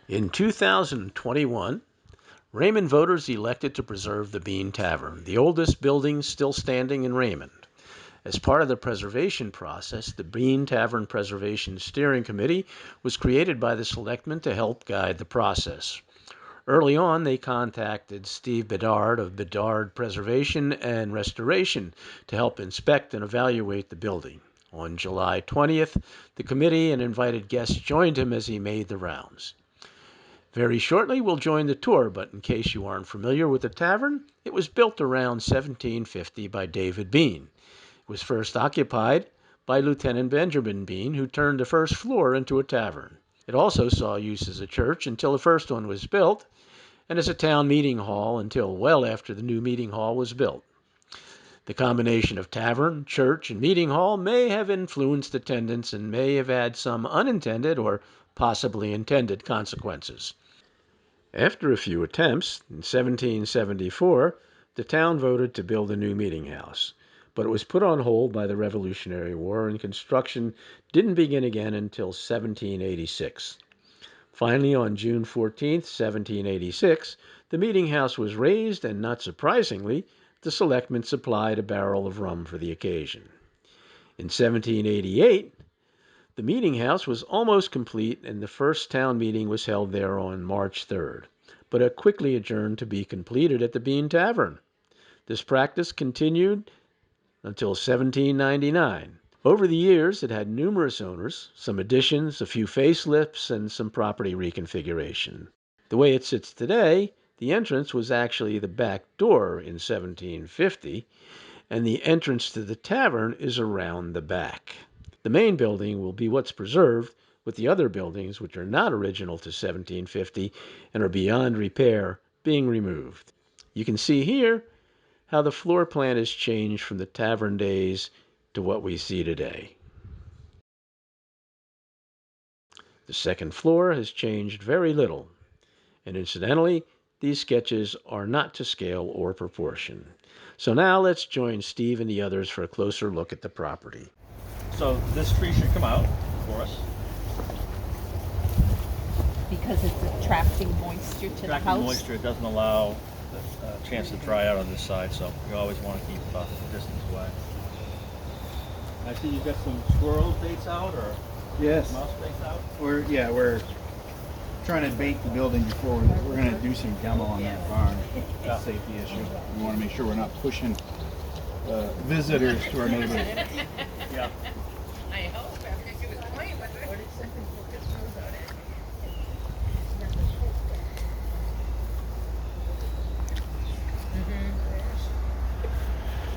In 2021, Raymond voters elected to preserve the Bean Tavern, the oldest building still standing in Raymond. As part of the preservation process, the Bean Tavern Preservation Steering Committee was created by the selectmen to help guide the process. Early on, they contacted Steve Bedard of Bedard Preservation and Restoration to help inspect and evaluate the building. On July 20th, the committee and invited guests joined him as he made the rounds. Very shortly, we'll join the tour, but in case you aren't familiar with the tavern, it was built around 1750 by David Bean. It was first occupied by Lieutenant Benjamin Bean, who turned the first floor into a tavern. It also saw use as a church until the first one was built, and as a town meeting hall until well after the new meeting hall was built. The combination of tavern, church, and meeting hall may have influenced attendance and may have had some unintended or possibly intended consequences. After a few attempts, in 1774, the town voted to build a new meeting house, but it was put on hold by the Revolutionary War and construction didn't begin again until 1786. Finally, on June 14, 1786, the meeting house was raised and, not surprisingly, the selectmen supplied a barrel of rum for the occasion. In 1788, the meeting house was almost complete, and the first town meeting was held there on March 3rd, but it quickly adjourned to be completed at the Bean Tavern. This practice continued until 1799. Over the years, it had numerous owners, some additions, a few facelifts, and some property reconfiguration. The way it sits today, the entrance was actually the back door in 1750, and the entrance to the tavern is around the back. The main building will be what's preserved, with the other buildings, which are not original to 1750 and are beyond repair, being removed. You can see here how the floor plan has changed from the tavern days to what we see today. The second floor has changed very little, and incidentally, these sketches are not to scale or proportion. So now let's join Steve and the others for a closer look at the property. So this tree should come out for us. Because it's attracting moisture to the house? Attracting moisture, it doesn't allow a chance to dry out on this side, so you always want to keep a distance away. I see you've got some squirrel baits out, or yes, mouse baits out? We're trying to bait the building before we're going to do some demo on that barn. Yeah. Safety issue. We want to make sure we're not pushing visitors to our neighborhood. Yeah. I hope after she was playing with it.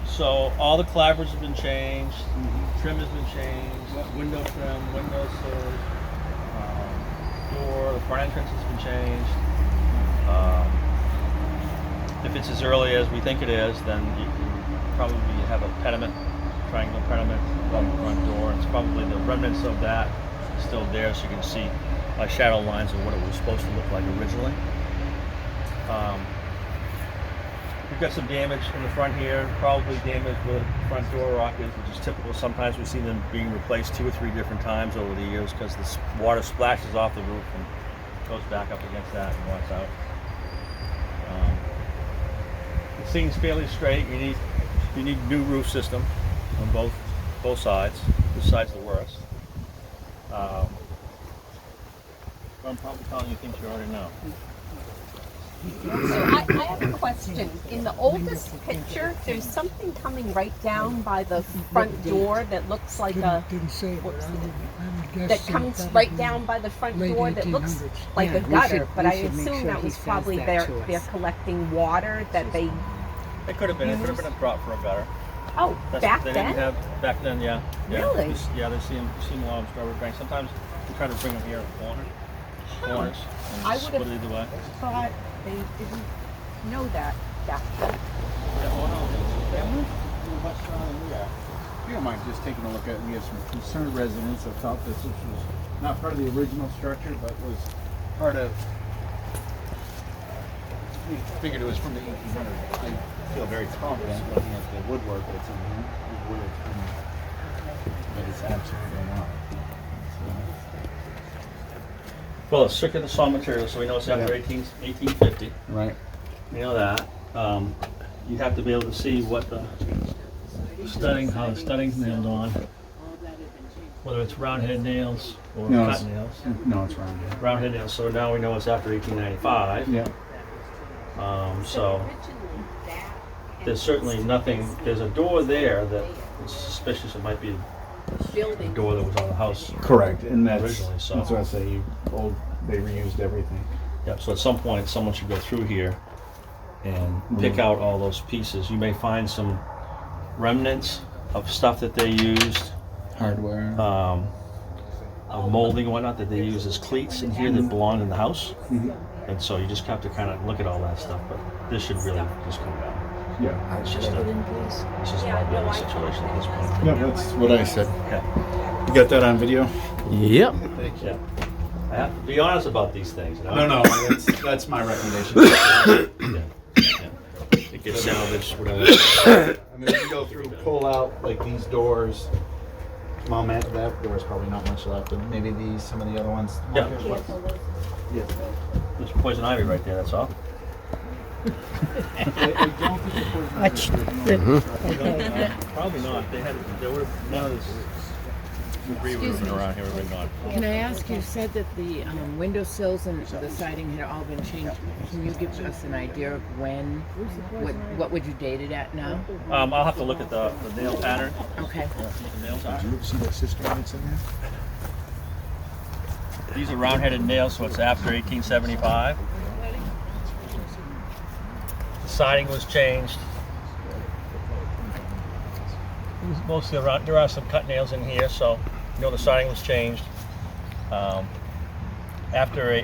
So all the clapboards have been changed, trim has been changed, window trim, windowsills, door, the front entrance has been changed. If it's as early as we think it is, then you probably have a pediment, triangle pediment above the front door. It's probably the remnants of that still there, so you can see shadow lines of what it was supposed to look like originally. We've got some damage in the front here, probably damage where the front door rockers, which is typical. Sometimes we see them being replaced 2 or 3 different times over the years because the water splashes off the roof and goes back up against that and walks out. The seam's fairly straight. You need new roof system on both sides. This side's the worst. I'm probably telling you things you already know. So I have a question. In the oldest picture, there's something coming right down by the front door that looks like that comes right down by the front door that looks like a gutter, but I assume that was probably they're collecting water that they... It could have been. It could have been a drop for a gutter. Oh, back they then? Didn't have, back then, yeah. Really? They see them a lot of strawberry banks. Sometimes we try to bring them here in corners. I And would split it either way. have thought they didn't know that back then. If you don't mind just taking a look at it, we have some concerned residents that felt this was not part of the original structure, but was part of, we figured it was from the 1800s. I feel very confident looking at the woodwork that's in here, where it's been absolutely not. Well, it's strictly the saw material, so we know it's after Yeah. 1850. Right. We know that. You have to be able to see what the studding, how the studding's nailed on, whether it's round-head nails or No, cut it's- nails. No, it's round. Yeah. Round-head nails, so now we know it's after 1895. Yeah. So originally that there's certainly nothing, there's a door there that is suspicious it might be a building. door that was on the house. Correct, and that's Originally, so- that's what I say. They reused everything. Yep, so at some point, someone should go through here and pick out all those pieces. You may find some remnants of stuff that they used, Hardware. of molding and whatnot that they use as cleats in here that belonged in the house. And so you just have to kind of look at all that stuff, but this should really just come down. Yeah. It's just a liability situation at this point. Yeah, that's what I said. Yeah. You got that on video? Yep. Yeah. I have to be honest about these things, you know? No, that's my recommendation. Yeah. It gets salvaged, whatever. I mean, if you go through, pull out like these doors. Well, man, that door's probably not much left, but maybe these, some of the other ones. Yeah. Yeah. There's poison ivy right there, that's all. I don't think it was Probably not. There were none of this debris would have been around here, would have been gone. Can I ask, you said that the windowsills and the siding had all been changed. Can you give us an idea of when, what would you date it at now? I'll have to look at the nail pattern. Okay. What the nails are. you ever see that sister lights in there? These are round-headed nails, so it's after 1875. The siding was changed. It was mostly around. There are some cut nails in here, so you know the siding was changed. After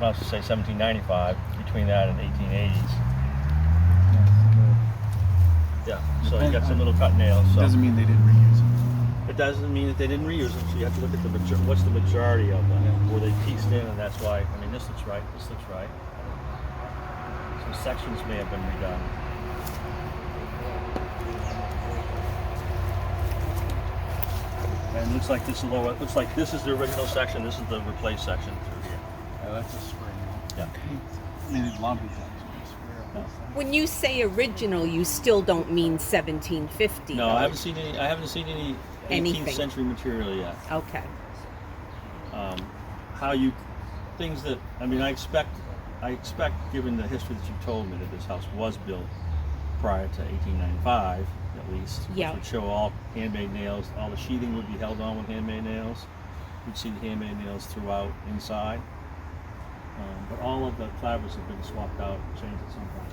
let's say 1795, between that and 1880s. Yeah, so you got some little cut nails. So. Doesn't mean they didn't reuse it. It doesn't mean that they didn't reuse them, so you have to look at what's the majority of them. Were they pieced in, and that's why, I mean, this looks right, this looks right. Some sections may have been redone. And it looks like this lower, looks like this is the original section, this is the replaced section through here. Yeah, that's a spring. Yeah. I mean, it's lumpy things. When you say original, you still don't mean 1750. No, though. I haven't seen any 18th Anything. century material yet. Okay. Things that, I mean, I expect, given the history that you told me, that this house was built prior to 1895, at least. Yeah. Which would show all handmade nails, all the sheathing would be held on with handmade nails. You'd see the handmade nails throughout inside. But all of the clapboards have been swapped out, changed at some point.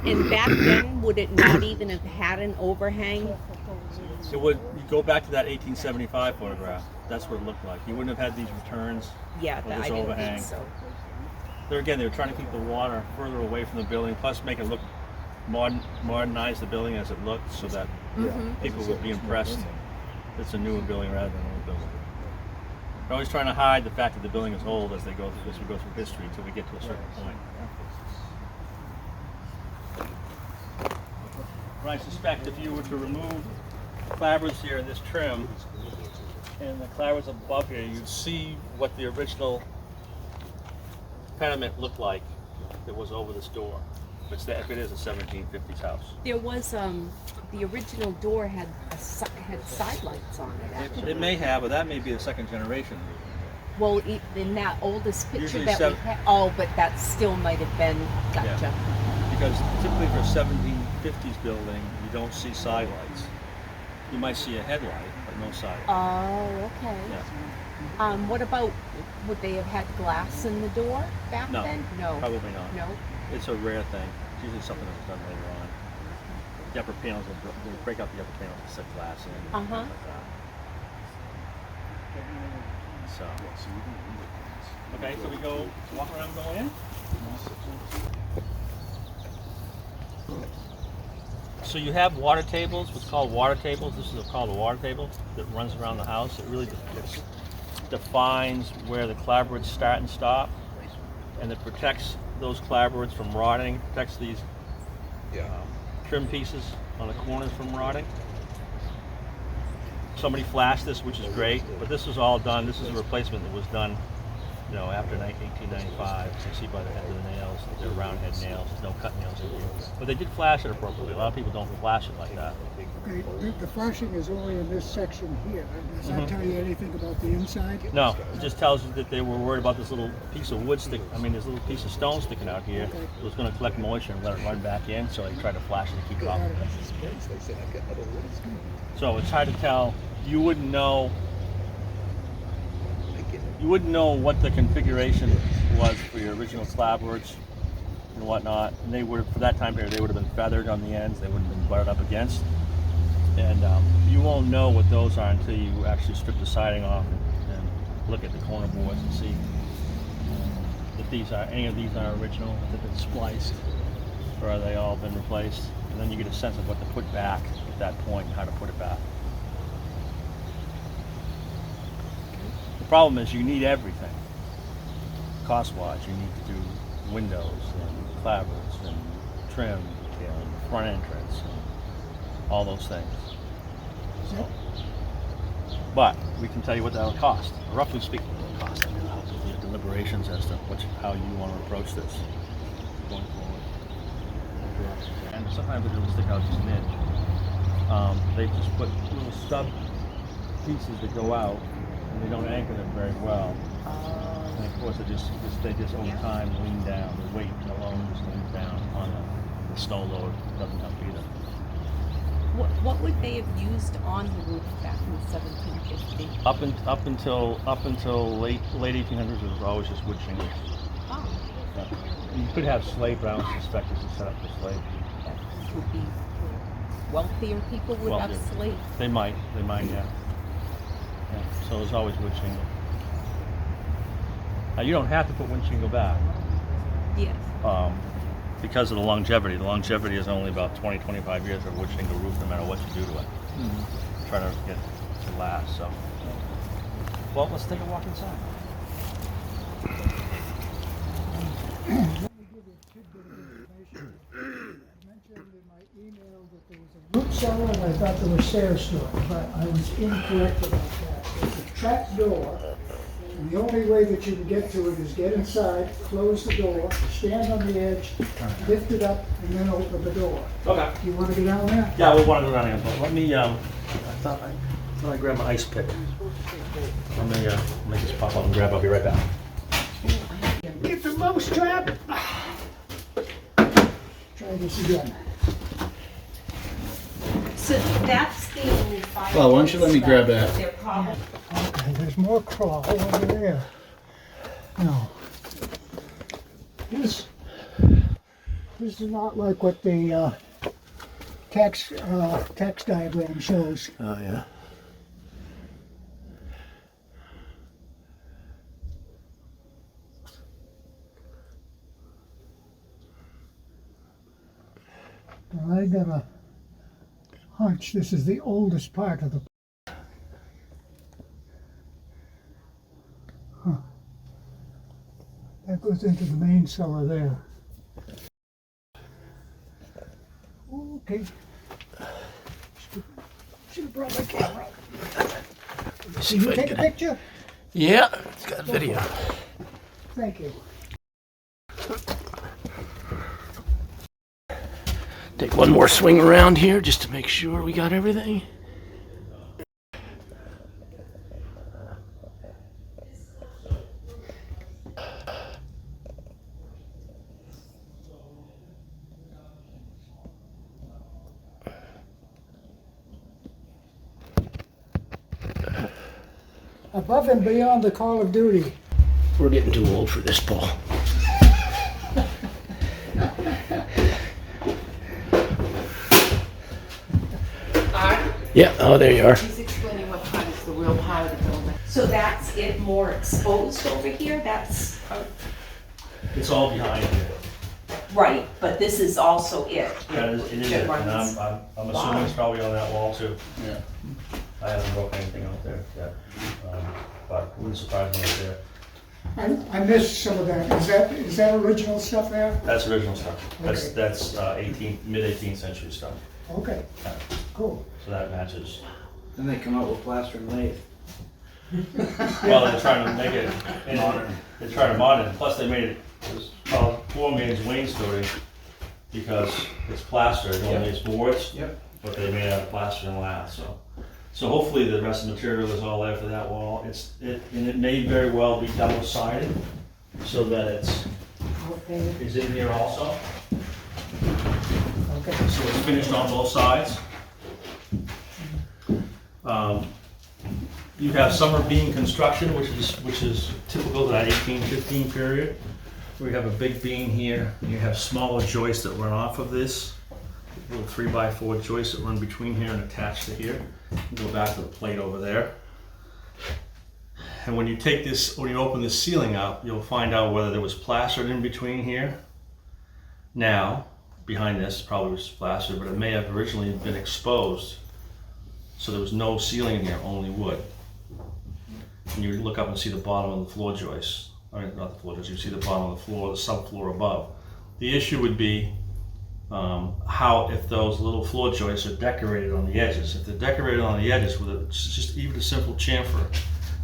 And back then, would it not even have had an overhang? It would, you go back to that 1875 photograph, that's what it looked like. You wouldn't have had these returns. Yeah, Or this I didn't overhang. think so. There again, they were trying to keep the water further away from the building, plus make it look modernize the building as it looked, so that people would be impressed it's a newer building rather than an old building. They're always trying to hide the fact that the building is old as we go through history until we get to a certain point. But I suspect if you were to remove clapboards here in this trim and the clapboards above here, you'd see what the original pediment looked like that was over this door. If it is a 1750s house. There was the original door had had side lights on it. Actually. It may have, but that may be the second generation. Well, in that oldest picture Usually that we had. Oh, but that still might have been. Gotcha. Yeah. Because typically for a 1750s building, you don't see side lights. You might see a headlight, but no side light. Oh, okay. Yeah. What about, would they have had glass in the door back No, then? No. probably not. No. It's a rare thing. It's usually something that was done later on. The upper panels, they'll break out the upper panels and set glass in. Uh-huh. Like that. So. Okay, so we go walk around, go in. So you have water tables, what's called water tables. This is called a water table that runs around the house. It really defines where the clapboards start and stop, and it protects those clapboards from rotting, protects these trim pieces on the corners from rotting. somebody flashed this, which is great, but this was all done. This is a replacement that was done, you know, after 1895. As you see by the head of the nails, they're round head nails. There's no cut nails in here. But they did flash it appropriately. A lot of people don't flash it like that. Okay, the flashing is only in this section here. Does that tell you anything about the inside? No, it just tells you that they were worried about this little piece of wood this little piece of stone sticking out here. It was going to collect moisture and let it run back in, so they tried to flash it to keep it off. So it's hard to tell. You wouldn't know what the configuration was for your original clapboards and whatnot. And they would, for that time period, they would have been feathered on the ends. They wouldn't have been butted up against. And you won't know what those are until you actually strip the siding off and look at the corner boards and see if any of these are original, if they've been spliced, or are they all been replaced. And then you get a sense of what to put back at that point and how to put it back. The problem is you need everything. Cost-wise, you need to do windows and clapboards and trim and front entrance and all those things. So, but we can tell you what that will cost. Roughly speaking, what it will cost. I mean, I'll give you deliberations as to how you want to approach this going forward. And sometimes it will stick out just an inch. They just put little stub pieces that go out, and they don't anchor them very well. And of course, they just over time lean down. The weight alone just leans down on the snow load. It doesn't help either. What would they have used on the roof back in 1750? Up until late 1800s, it was always just wood shingles. Oh, Yeah. You could have slate, but I don't suspect it's a setup for slate. that would be wealthier people would have Wealthier. slate. They might, yeah. So it was always wood shingle. Now you don't have to put wood shingle back Yes. because of the longevity. The longevity is only about 20-25 years of wood shingle roof, no matter what you do to it. Try to get it to last. So, well, let's take a walk inside. Let me give you a tidbit of information. I mentioned in my email that there was a root cellar and I thought there were stairs to it, but I was incorrect about that. It's a trap door, and the only way that you can get to it is get inside, close the door, stand on the edge, lift it up, and then open the door. Okay. You want to go down there? Yeah, we want to go down here, but let me. I thought I grabbed my ice pick. Let me make this pop up and grab. I'll be right back. Get the mouse trap! Try this again. So that's the fire. Well, why don't you let me grab that? They're probably Okay, there's more crawl over there. No. This is not like what the tax diagram shows. Oh, yeah. I got a hunch this is the oldest part of the. Huh. That goes into the main cellar there. Okay. Should have brought my camera. See Can if you I take a can. picture? Yeah, it's got video. Thank you. Take one more swing around here just to make sure we got everything. Above and beyond the call of duty. We're getting too old for this, Paul. Yeah, oh, there you are. He's explaining what part is the real part of the building. so that's it more exposed over here. That's It's all behind here. right, but this is also it. Yeah, it is. That And runs- I'm assuming it's probably on that wall too. Yeah. I haven't broke anything out there yet, but it wouldn't surprise me if there. I missed some of that. Is that original stuff there? That's original stuff. Okay. That's mid 18th century stuff. Okay, cool. So that matches Then they come out with plaster and lathe. Well, they're trying to make it modern. They're trying to modern. Plus, they made it was called poor man's wainscoting because it's plaster. It only makes boards, Yep. but they made it out of plaster and lath. So hopefully the rest of the material is all there for that wall. And it may very well be double sided, so that is in here also. Okay. So it's finished on both sides. You have summer beam construction, which is typical of that 1815 period. We have a big beam here, and you have smaller joists that run off of this. Little 3x4 joists that run between here and attach to here. Go back to the plate over there. And when you open this ceiling up, you'll find out whether there was plastered in between here. Now, behind this probably was plastered, but it may have originally been exposed. So there was no ceiling in here, only wood. And you look up and see the bottom of the floor joists. I mean, not the floor joists, you see the bottom of the floor, the subfloor above. The issue would be how if those little floor joists are decorated on the edges. If they're decorated on the edges with just even a simple chamfer,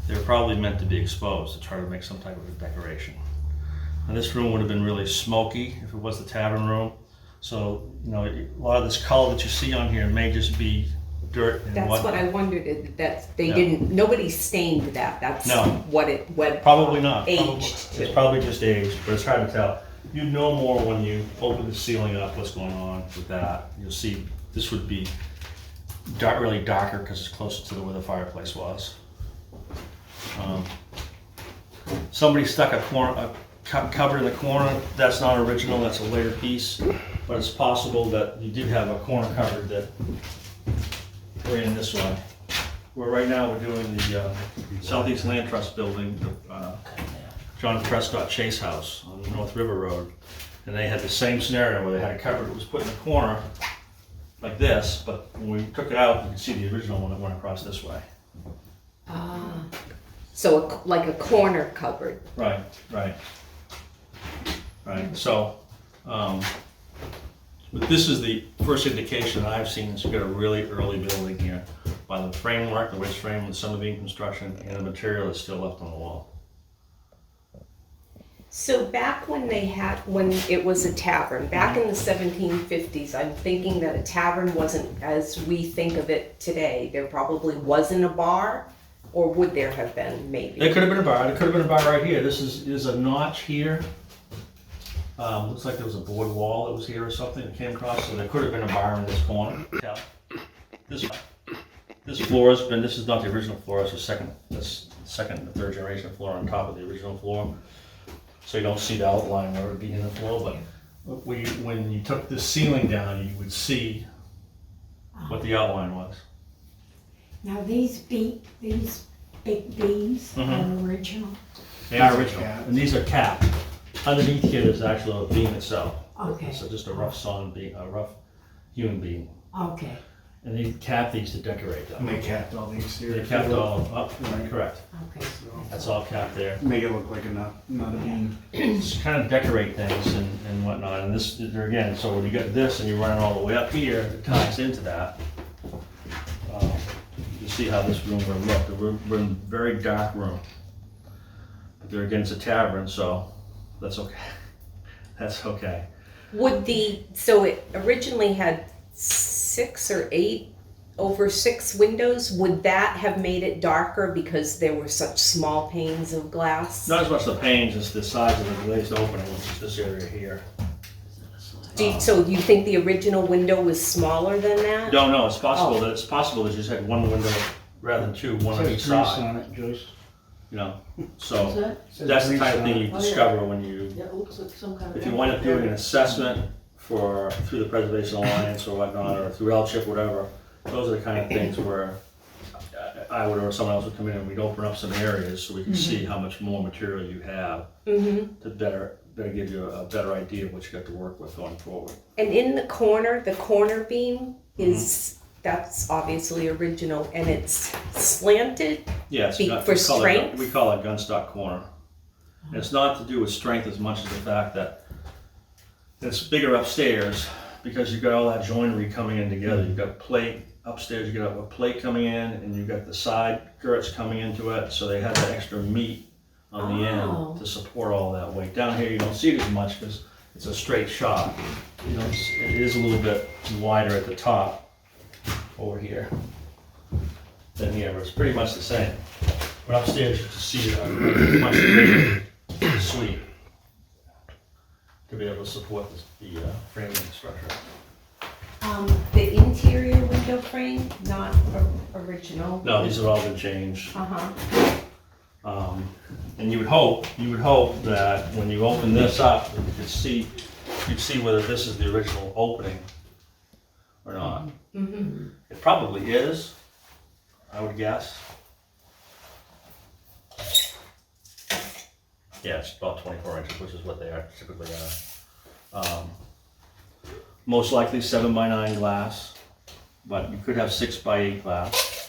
they're probably meant to be exposed to try to make some type of a decoration. And this room would have been really smoky if it was the tavern room. So, a lot of this color that you see on here may just be dirt and That's whatnot. what I wondered, that they Yeah. didn't, nobody stained that, that's No. what Probably not. aged It's to. probably just aged, but it's hard to tell. You know more when you open the ceiling up what's going on with that. You'll see this would be really darker because it's closer to where the fireplace was. Somebody stuck a cupboard in the corner. That's not original, that's a later piece. But it's possible that you did have a corner cupboard that ran this way. Where right now we're doing the Southeast Land Trust building, the John Prescott Chase House on North River Road. And they had the same scenario where they had a cupboard that was put in the corner like this, but when we took it out, you can see the original one that went across this way. So like a corner cupboard. Right. So, but this is the first indication that I've seen that you've got a really early building here by the framework, the waste frame, the summer beam construction, and the material that's still left on the wall. So back when it was a tavern, back in the 1750s, I'm thinking that a tavern wasn't as we think of it today. There probably wasn't a bar, or would there have been, maybe? It could have been a bar. It could have been a bar right here. This is a notch here. Looks like there was a board wall that was here or something that came across, so there could have been a bar in this corner. Yeah. This floor has been, this is not the original floor, it's the second and third generation floor on top of the original floor. So you don't see the outline where it would be in the floor, but when you took this ceiling down, you would see what the outline was. Now these big beams are original. They are original, and these are capped. Underneath here, there's actually a beam itself. Okay. So just a rough sawn beam, a rough hewn beam. Okay. And they capped these to decorate them. And they capped all the exterior. They capped all up, correct. Okay. That's all capped there. Make it look like not a beam. Just kind of decorate things and whatnot. And this, there again, so when you get this and you run it all the way up here, it ties into that. You see how this room would look. We're in a very dark room. But there again, it's a tavern, so that's okay. That's okay. So it originally had 6 or 8 over 6 windows. Would that have made it darker because there were such small panes of glass? Not as much the panes as the size of the glazed opening, which is this area here. So you think the original window was smaller than that? No, it's possible that you just had one window rather than 2, one on each Says grease side. on it, Joyce. So Says that's the grease kind of on thing it. you discover when you, Yeah, it looks like some kind of. if you wind up doing an assessment through the Preservation Alliance or whatnot, or through LCHIP, whatever. Those are the kind of things where I would or someone else would come in and we'd open up some areas so we can see how much more material you have to better give you a better idea of what you got to work with going forward. And in the corner beam is, that's obviously original, and it's slanted? Yes, For strength? we call it gunstock corner. And it's not to do with strength as much as the fact that it's bigger upstairs because you've got all that joinery coming in together. You've got plate upstairs you got a plate coming in, and you got the side girts coming into it, so they have that extra meat on the Oh. end to support all that weight. Down here you don't see it as much because it's a straight shot. You know, it is a little bit wider at the top over here than here, but it's pretty much the same. But upstairs you can see a much greater suite to be able to support the framing structure. The interior window frame, not original. No, these have all been changed. Uh-huh. And you would hope that when you open this up, you'd see whether this is the original opening or not. Mm-hmm. It probably is, I would guess. Yeah, it's about 24 inches, which is what they are typically are. Most likely 7x9 glass, but you could have 6x8 glass.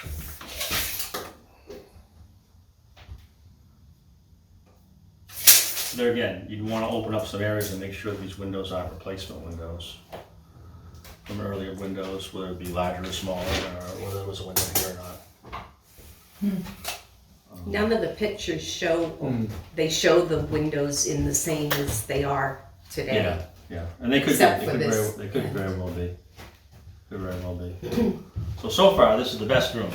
There again, you'd want to open up some areas and make sure that these windows aren't replacement windows from earlier windows, whether it be larger or smaller, or whether there was a window here or not. None of the pictures show, they show the windows in the same as they are today. Yeah, and they could, Except they for could, this. they could very well be. Could very well be. So far, this is the best room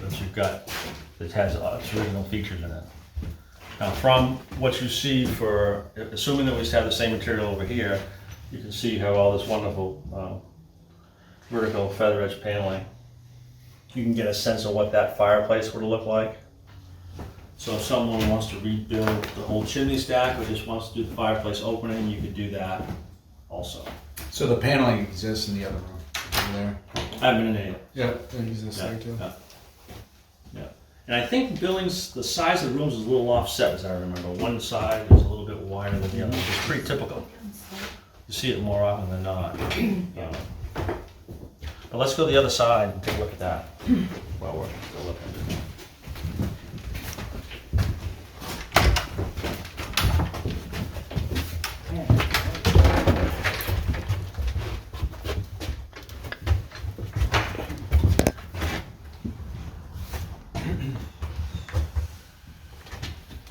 that you've got that has its original features in it. Now, from what you see for, assuming that we just have the same material over here, you can see how all this wonderful vertical feather edge paneling. You can get a sense of what that fireplace would look like. So if someone wants to rebuild the whole chimney stack or just wants to do the fireplace opening, you could do that also. So the paneling exists in the other room over there. I haven't been in it. Yep, it exists Yeah, there too. yeah. Yeah. And I think Billings, the size of the rooms is a little offset, as I remember. One side is a little bit wider than the other, which is pretty typical. You see it more often than not. But let's go to the other side and take a look at that while we're still looking.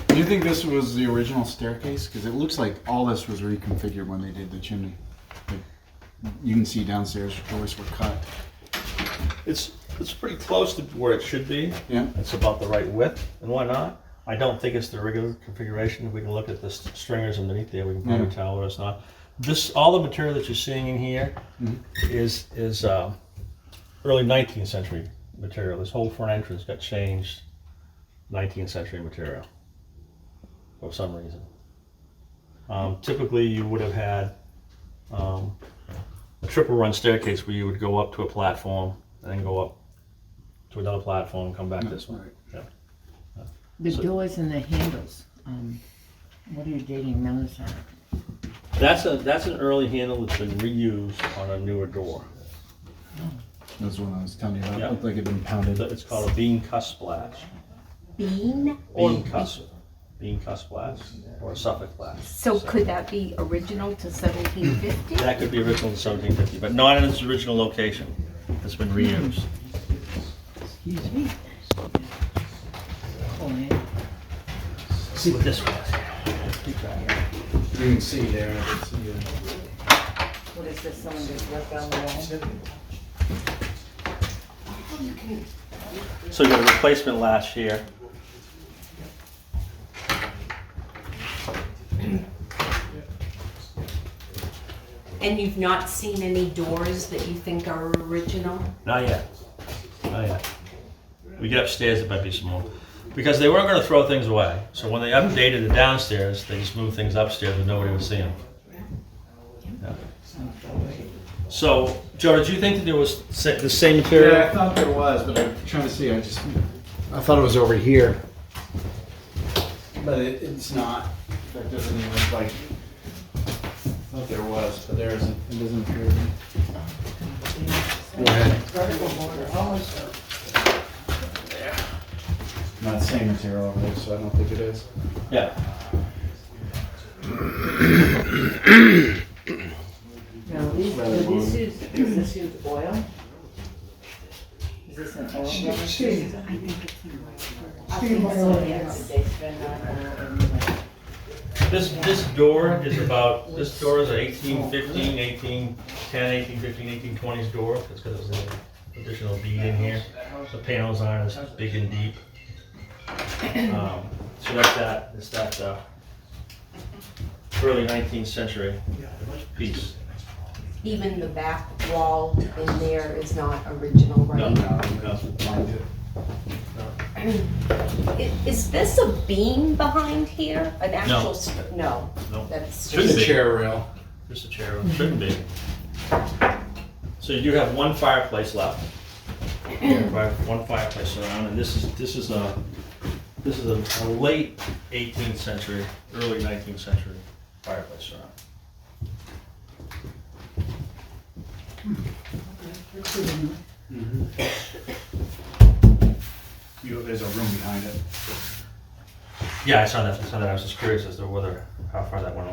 Do you think this was the original staircase? Because it looks like all this was reconfigured when they did the chimney. Like, you can see downstairs doors were cut. It's pretty close to where it should be. Yeah. It's about the right width and whatnot. I don't think it's the regular configuration. If we can look at the stringers underneath there, we can probably tell where it's not. All the material that you're seeing in here is early 19th century material. This whole front entrance got changed 19th century material for some reason. Typically, you would have had a triple run staircase where you would go up to a platform and then go up to another platform and come back this way. Yeah. The So- doors and the handles, what are you dating those at? That's an early handle that's been reused on a newer door. That's the one I was telling you about. Yeah. It looked like it'd been pounded. It's called a bean cuss splash. Bean or Bean cuss splash or a Suffolk splash. So could that be original to 1750? That could be original in 1750, but not in its original location. It's been reused. Excuse me. Oh, yeah. See what this was. You can see there. I can see it. What is this, someone just left on the wall? So you got a replacement latch here. And you've not seen any doors that you think are original? Not yet. Not yet. We get upstairs, there might be some more. Because they weren't going to throw things away. So when they updated the downstairs, they just moved things upstairs and nobody would see them. Yeah. So, Joe, did you think that there was the same material? Yeah, I thought there was, but I'm trying to see. I thought it was over here, but it's not. That doesn't even look like. I thought there was, but there isn't. It doesn't appear to be. Go ahead. Not the same material over there, so I don't think it is. Yeah. Now, this is oil? this an old one? Steve, I think it's in Steve Viola, yeah. Did they spend on This door is about, this door is an 1815, 1810, 1815, 1820s door. It's got this little additional bead in here. The panels aren't as big and deep. So that's that, it's that early 19th century piece. Even the back wall in there is not original, right? Is this a beam behind here? An actual, no, No. that's Shouldn't Just a be. chair rail. Just a chair, shouldn't be. So you do have one fireplace left. One fireplace around, and this is a late 18th century, early 19th century fireplace around. There's a room behind it. Yeah, I saw that. I was just curious as to how far that went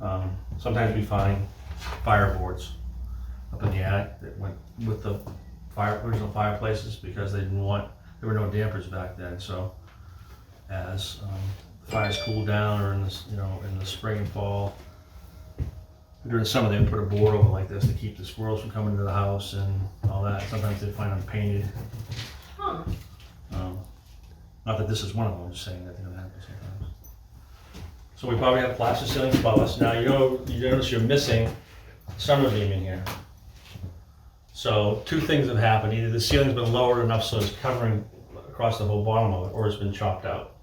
over. Sometimes we find fireboards up in the attic that went with the original fireplaces because there were no dampers back then. So as the fires cooled down, or in the spring and fall, during the summer they would put a board over like this to keep the squirrels from coming into the house and all that. Sometimes they'd find them painted. Huh. Not that this is one of them, I'm just saying that they're gonna happen sometimes. So we probably have plaster ceilings above us. Now you notice you're missing summer beam in here. So two things have happened. Either the ceiling's been lowered enough so it's covering across the whole bottom of it, or it's been chopped out.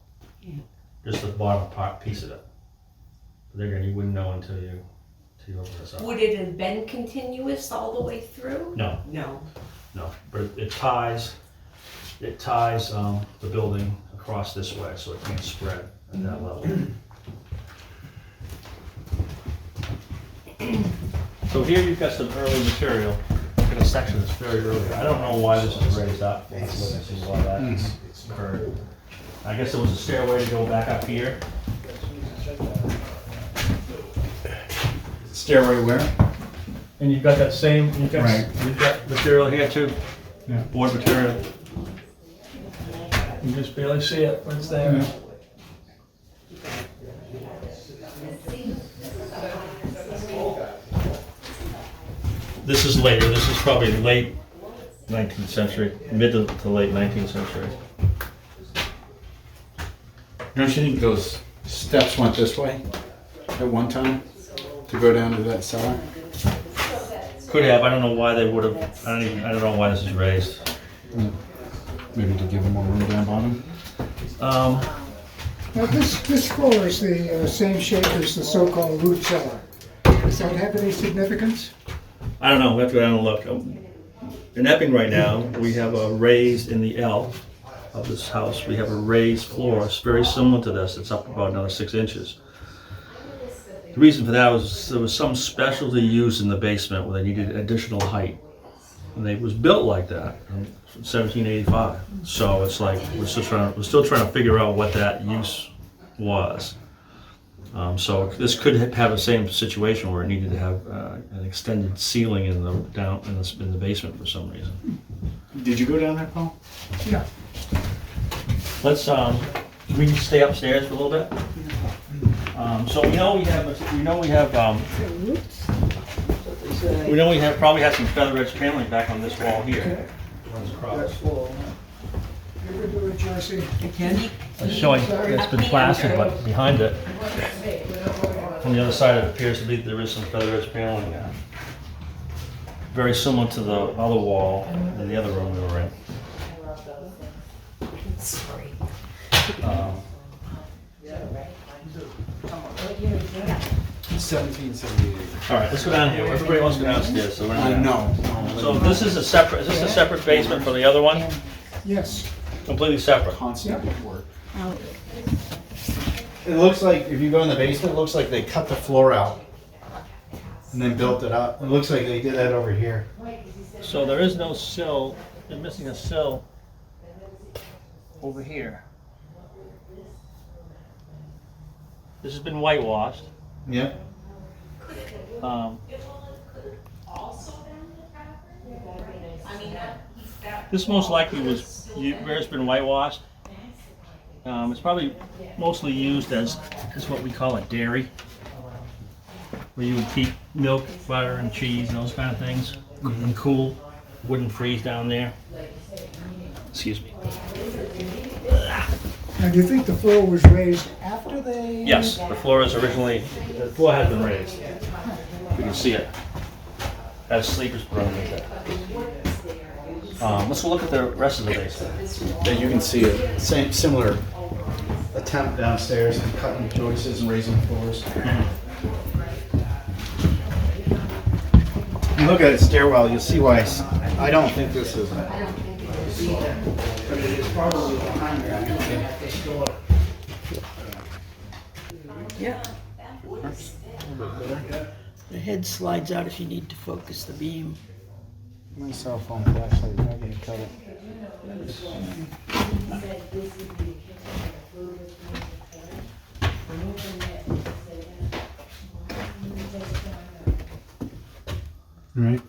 Just the bottom piece of it. But again, you wouldn't know until you open this up. Would it have been continuous all the way through? No, No. but it ties the building across this way, so it can't spread at that level. So here you've got some early material. Look at a section that's very early. I don't know why this is raised up. Let's look and see why that occurred. I guess there was a stairway to go back up here. Stairway where? And you've got that same, Right. you've got material here too. Yeah. Board material. You just barely see it, but it's there. Yeah. This is later, this is probably late 19th century, mid to late 19th century. Don't you think those steps went this way at one time to go down to that cellar? Could have, I don't know why they would have, I don't know why this is raised. Maybe to give them more room down bottom? Now, this floor is the same shape as the so-called root cellar. Does that have any significance? I don't know, we have to go down and look. In Epping right now, we have a raised, in the L of this house, we have a raised floor. It's very similar to this, it's up about another 6 inches. The reason for that was there was some specialty used in the basement where they needed additional height. And it was built like that in 1785. So it's like, we're still trying to figure out what that use was. So this could have the same situation where it needed to have an extended ceiling in the basement for some reason. Did you go down there, Paul? Yeah. Let's can we stay upstairs for a little bit? So we know we probably have some feather edge paneling back on this wall here. Runs across. You can do it, Joyce. It's showing it's been plastered, but behind it, on the other side, it appears to be there is some feather edge paneling there. Very similar to the other wall in the other room we were in. Sorry. 1778. All right, let's go down here. Everybody wants to go downstairs, so we're I gonna. know. So is this a separate basement from the other one? Yes. Completely separate. Constant work. It looks like, if you go in the basement, it looks like they cut the floor out and then built it up. It looks like they did that over here. So there is no sill. They're missing a sill over here. This has been whitewashed. Yep. Also, I mean, This most likely was, where it's been whitewashed. It's probably mostly used as what we call a dairy, where you would keep milk, butter, and cheese and those kind of things, and cool. Wouldn't freeze down there. Excuse me. Now, do you think the floor was raised after they? Yes, the floor has been raised. You can see it. Has sleepers put underneath it. Let's go look at the rest of the basement. Yeah, you can see it. Same, similar attempt downstairs and cutting joists and raising floors. You look at the stairwell, you'll see why I don't think this is. But it is probably behind the store. Yeah. The head slides out if you need to focus the beam. My cell phone flashlight, I'm not gonna cut it. Right.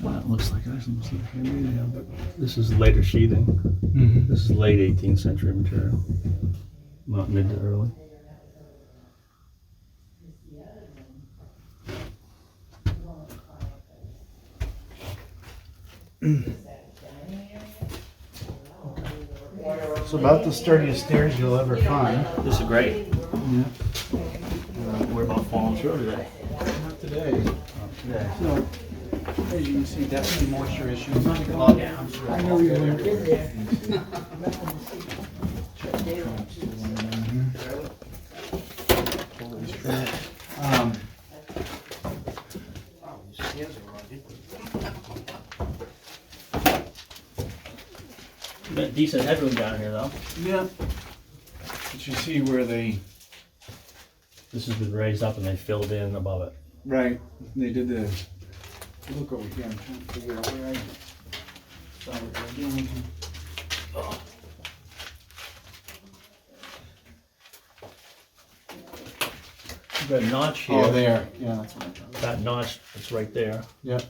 Well, it looks like but this is later sheathing. Mm-hmm. This is late 18th century material, not mid to early. It's about the sturdiest stairs you'll ever find. This is great. Yeah. We're about falling through today. Not today. So, as you can see, definitely moisture issues. I know you weren't in there. We've got decent headroom down here, though. Yeah. But you see where they, This has been raised up and they filled in above it. right, they did the, look over here, I'm trying to figure out where I saw what they were doing. We've got a notch here. Oh, there, yeah, that's what I'm talking about. That notch that's right there Yep.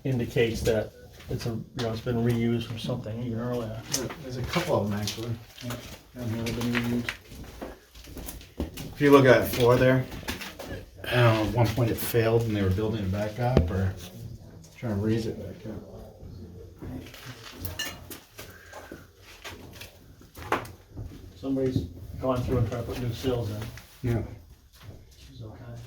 indicates that it's it's been reused from something even earlier. There's a couple of them actually. Yeah, down here they've been reused. If you look at that floor there, I don't know, at one point it failed and they were building it back up or trying to raise it back up. Somebody's gone through and tried to put new sills in. Yeah. Which is okay.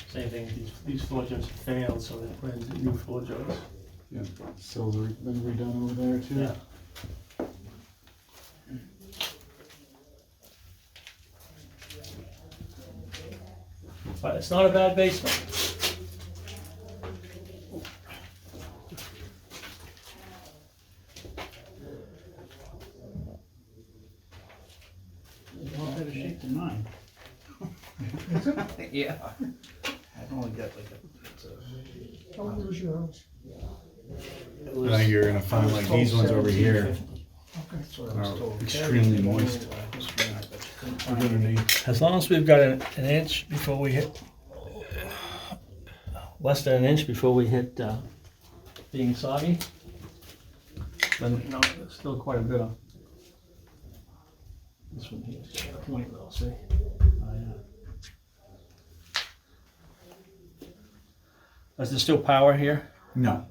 Same thing, these floor joists failed, so they put in new floor joists. Yeah. Sills have been redone over there too. Yeah. But it's not a bad basement. It's a lot better shape than mine. Yeah. I've only got like a. How old was your house? I think you're gonna find like these ones over here Okay. are extremely moist. Underneath. As long as we've got an inch before we hit, less than an inch before we hit being soggy, then no, there's still quite a bit of. This one here is a point though, see? Oh, yeah. Is there still power here? No.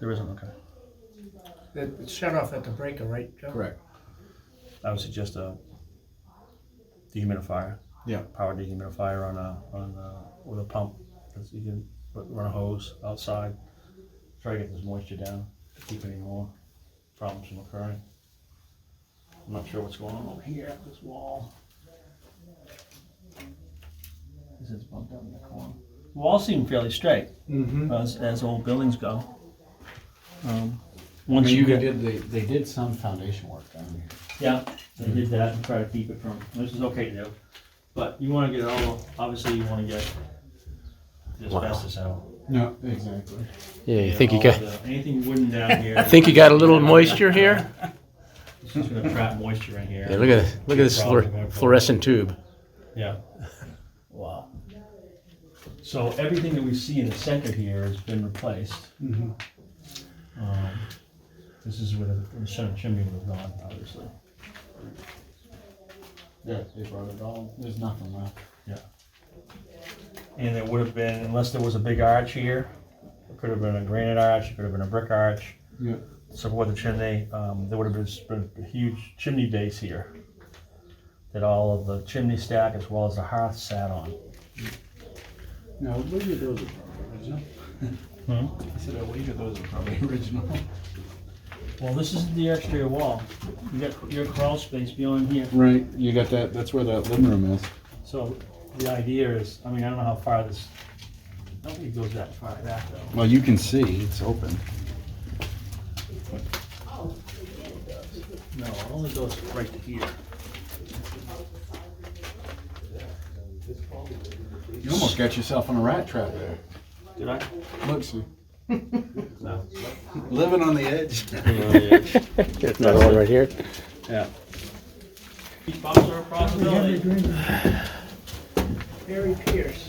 There isn't, okay. It's shut off at the breaker, right, Joe? Correct. I would suggest a dehumidifier. Yeah. Power dehumidifier with a pump. You can run a hose outside. Try to get this moisture down to keep any more problems from occurring. I'm not sure what's going on over here at this wall. This is bumped up in the corner. Walls seem fairly straight Mm-hmm. as old buildings go. Once Once you get, they did some foundation work down here. yeah, they did that and try to keep it from. This is okay to do, but you want to get all. Obviously, you want to get the asbestos out. No, exactly. Yeah, you Get think you all got? the- anything wooden down here? I think you got a little moisture here. It's just going to trap moisture in here. Yeah, look at this Probably gonna fluorescent tube. Yeah. Wow. So everything that we see in the center here has been replaced. This is where the center chimney was gone, obviously. Yeah, they brought it all. There's nothing left. Yeah. And it would have been, unless there was a big arch here, it could have been a granite arch, it could have been a brick arch. Yeah. Support the chimney, there would have been a huge chimney base here that all of the chimney stack as well as the hearth sat on. Now, I believe those are probably original. I said, I believe those are probably original. Well, this is the exterior wall. You got your crawl space beyond here. Right, you got that, that's where that living room is. So the idea is, I mean, I don't know how far this, I don't think it goes that far back though. Well, you can see, it's open. No, it only goes right to here. You almost got yourself on a rat trap there. Did I? Look, see. No. Living on the edge. There's another one right here. Yeah. Heat pumps are a Henry possibility. Greenberg. Harry Pierce.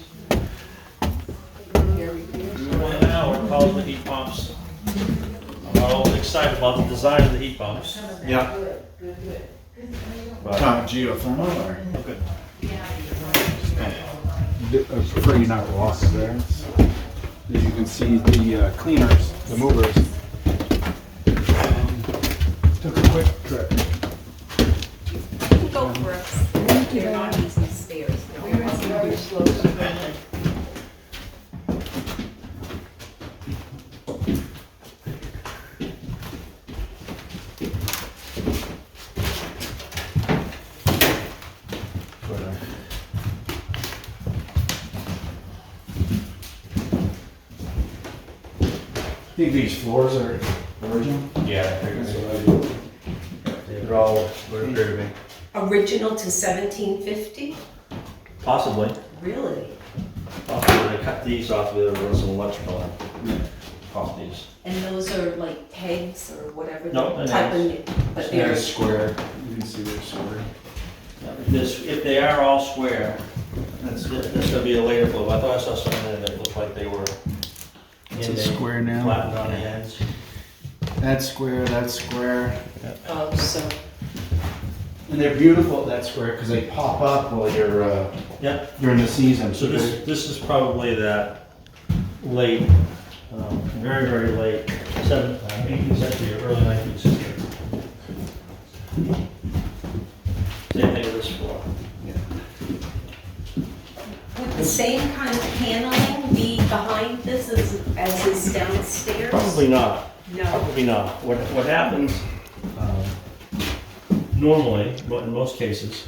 One now, we're calling the heat pumps. I'm not all excited about the design of the heat pumps. Yeah. But, Geothermal or? okay. I prefer you not walk there. As you can see, the cleaners, the movers, took a quick trip. Go for us. They're not easy stairs. I think these floors are original. Yeah, they're all what appear to be. Original to 1750? Possibly. Really? Possibly they cut these off with some electrical off these. And those are like pegs or whatever No, the they're type of, but they're, square. You can see they're square. If they are all square, that's gonna be a later flow. I thought I saw something there that looked like they were. It's a square now. Flattened on the ends. That's square, that's square. oh, so, And they're beautiful, that square, because they pop up while you're, Yeah. during the season. So this is probably that late, very, very late 18th century or early 19th century. Same thing with this floor. would the same kind of paneling be behind this as is downstairs? Probably not. No. Probably not. What happens, normally, but in most cases,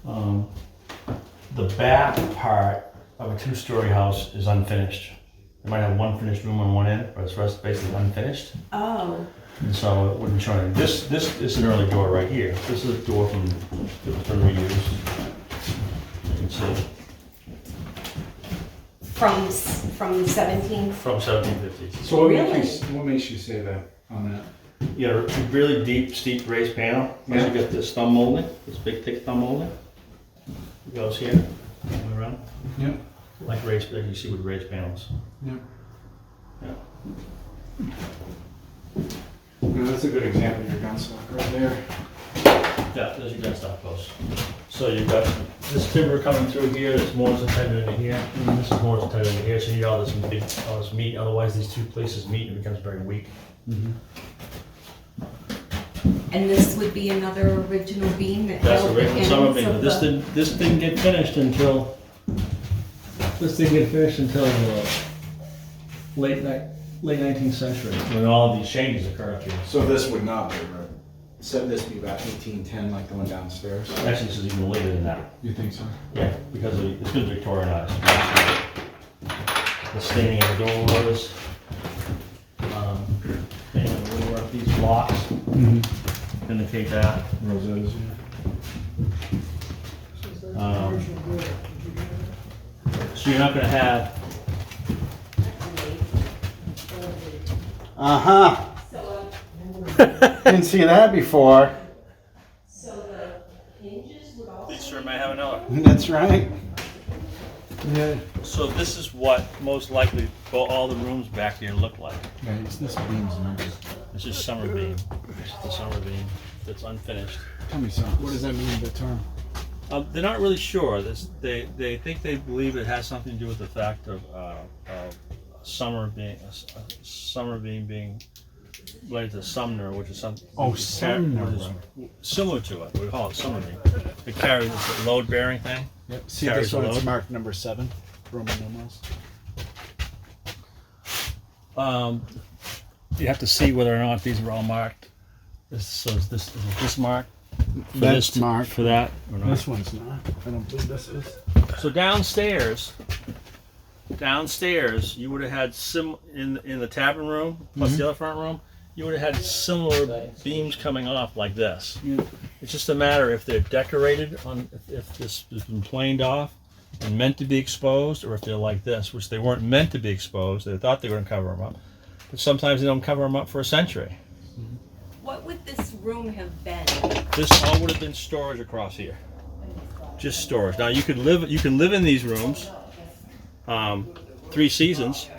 the back part of a two-story house is unfinished. They might have one finished room on one end, but it's rest basically unfinished. Oh, And so it wouldn't show any. This is an early door right here. This is a door from reused. You can see. from the 17th? From 1750s. So Really? what makes you say that on that? You got a really deep, steep raised panel. Yeah. You got this thumb molding, this big thick thumb molding. It goes here, all the way around, Yeah, like raised, like you see with raised panels. yeah. Yeah. No, that's a good example of your gun stock right there. Yeah, there's your gun stock post. So you've got this timber coming through here, this more is intended into here, and this is more is intended into here, so you need all this meat, otherwise these two places meet and it becomes very weak. And this would be another original beam that That's held the the original summer ends beam, of but the... this didn't get finished until, late 19th century, when all of these changes occurred here. So this would not be, right? So this be about 1810, like the one downstairs? Actually, this is even later than that. You think so? Yeah, because it's been Victorianized. The staining of the doors, staining of the woodwork, these blocks indicate that. Rosettes, So you're not gonna have, Uh-huh. Didn't see that before. So the hinges would also... these sure might have another. That's right. Yeah. So this is what most likely all the rooms back here look like. Yeah, it's this beam's number. This is summer beam. This is the summer beam that's unfinished. Tell me something. What does that mean, the term? They're not really sure. They believe it has something to do with the fact of summer being being related to Sumner, which is something. Oh, Sumner. Which is similar to it. We call it summer beam. It carries a load bearing thing. Yep. See Carries this one? a It's load. marked number 7. Roman numerals. You have to see whether or not these are all marked. Is this marked? For That's this, marked. for that or not? This one's not. I don't believe this is. So downstairs, you would have had in the tavern room plus the other front room. You would have had similar beams coming off like this. Yeah. It's just a matter if they're decorated on if this has been planed off and meant to be exposed, or if they're like this, which they weren't meant to be exposed. They thought they were going to cover them up, but sometimes they don't cover them up for a century. What would this room have been? This all would have been storage across here. Just storage. Now you can live in these rooms 3 seasons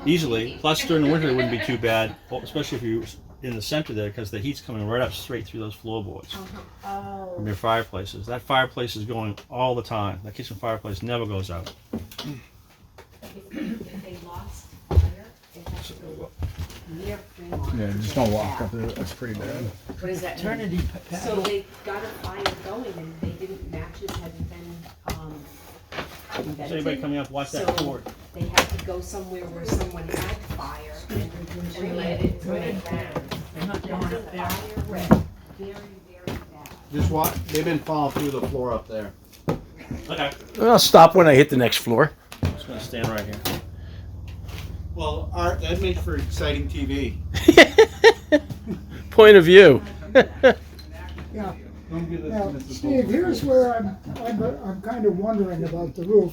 easily. Plus during the winter it wouldn't be too bad, especially if you're in the center there, because the heat's coming right up straight through those floorboards from your fireplaces. That fireplace is going all the time. That kitchen fireplace never goes out. If they lost fire, they have to go near Fremont. Yeah, just don't walk up there. That's pretty bad. What does that mean? Eternity So they got a fire going and they didn't, matches hadn't been, Is invented. anybody coming up? Watch that So cord. they had to go somewhere where someone had fire and let it burn down. They're not going up there. Fire went very, very bad. Just walk. They've been falling through the floor up there. Okay. I'll stop when I hit the next floor. I'm just gonna stand right here. Well, Art, that makes for exciting TV. Point of view. Yeah. Don't give this Now, to Mrs. Steve, here's where I'm kind of wondering about the roof.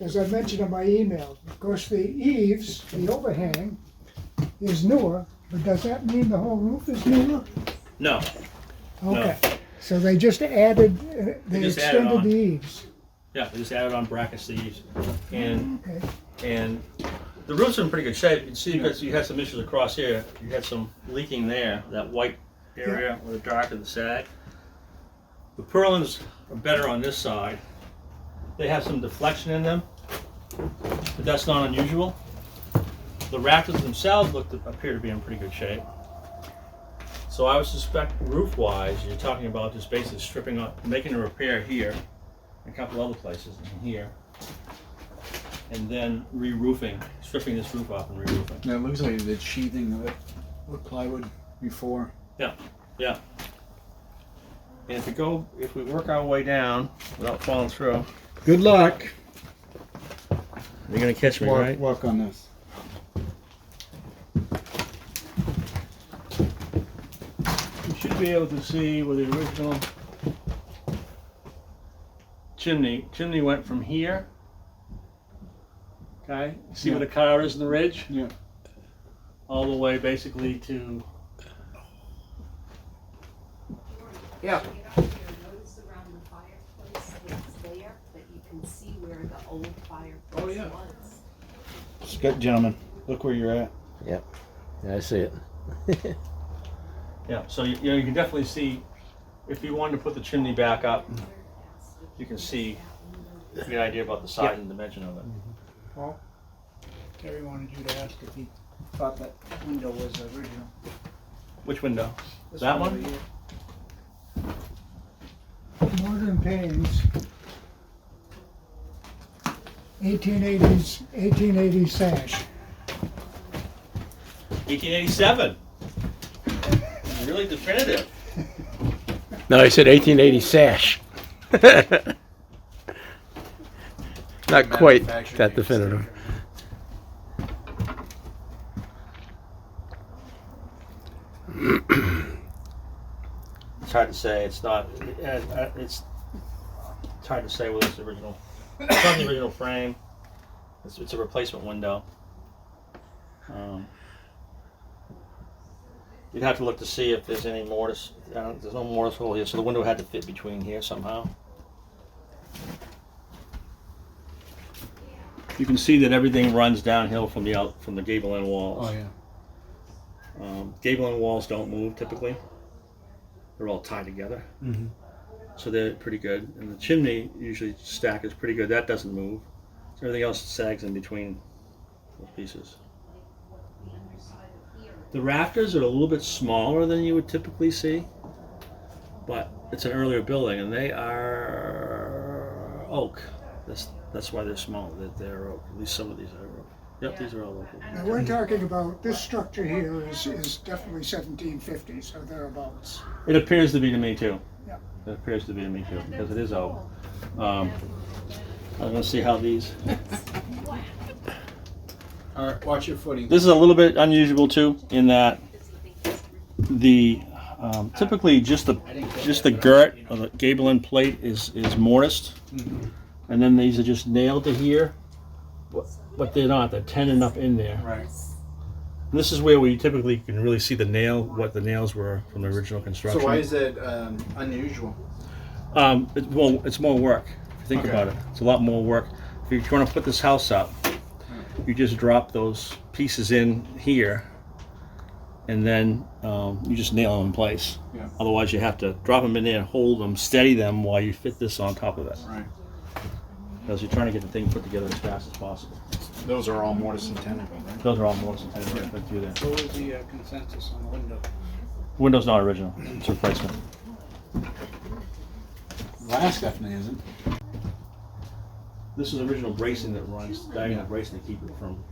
As I mentioned in my email, of course, the eaves, the overhang, is newer, but does that mean the whole roof is newer? No. Okay, so they just added, they just added extended on. the eaves. Yeah, they just added on bracket sleeves, and Okay, the roof's in pretty good shape. You can see because you had some issues across here. You had some leaking there, that white area or the dark of the sag. The purlins are better on this side. They have some deflection in them, but that's not unusual. The rafters themselves appear to be in pretty good shape. So I would suspect roof-wise, you're talking about just basically stripping up, making a repair here, and a couple other places, and here, and then re-roofing, stripping this roof off and re-roofing. Yeah, it looks like they did sheathing of it with plywood before. Yeah, yeah. And if we work our way down without falling through, Good luck. you're gonna catch me, Work, right? work on this. You should be able to see where the original chimney went from here. Okay, see where the cutout is in the ridge? Yeah. All the way basically to, Yeah. Notice around the fireplace, it's there, but you can see where the old fireplace was. Gentlemen, look where you're at. Yep. Yeah, I see it. yeah, so you can definitely see, if you wanted to put the chimney back up, you can see, get an idea about the size and dimension of it. Paul? Terry wanted you to ask if he thought that window was original. Which window? That one? Northern Panes, 1880 sash. 1887. Really definitive. No, I said 1880 sash. Not quite that definitive. It's hard to say. It's not. It's hard to say whether it's the original. It's not the original frame. It's a replacement window. You'd have to look to see if there's any mortise. There's no mortise hole here, so the window had to fit between here somehow. You can see that everything runs downhill from the gable end walls. Oh, yeah. Gable end walls don't move typically. They're all tied together. Mm-hmm. So they're pretty good. And the chimney usually stack is pretty good. That doesn't move. So everything else sags in between those pieces. The rafters are a little bit smaller than you would typically see, but it's an earlier building and they are oak. That's why they're small. They're oak. At least some of these are oak. Yep, these are all oak. Now, we're talking about, this structure here is definitely 1750s or thereabouts. It appears to be to me too. Yeah. It appears to be to me too because it is oak. I'm gonna see how these. All right, watch your footing. This is a little bit unusual too, in that the typically just the girt or the gable end plate is mortised, and then these are just nailed to here, but they're not. They're tenon up in there. Right. And this is where we typically can really see what the nails were from the original construction. So why is that unusual? It's more work. If you think about it, it's a lot more work. If you're trying to put this house up, you just drop those pieces in here, and then you just nail them in place. Yeah. Otherwise, you have to drop them in there, hold them, steady them while you fit this on top of it. Right. Because you're trying to get the thing put together as fast as possible. Those are all mortise and tenon, right? Those are all mortise and tenon right through there. What was the consensus on the window? Window's not original; it's a replacement. Glass definitely isn't. This is original bracing that runs diagonal bracing to keep it from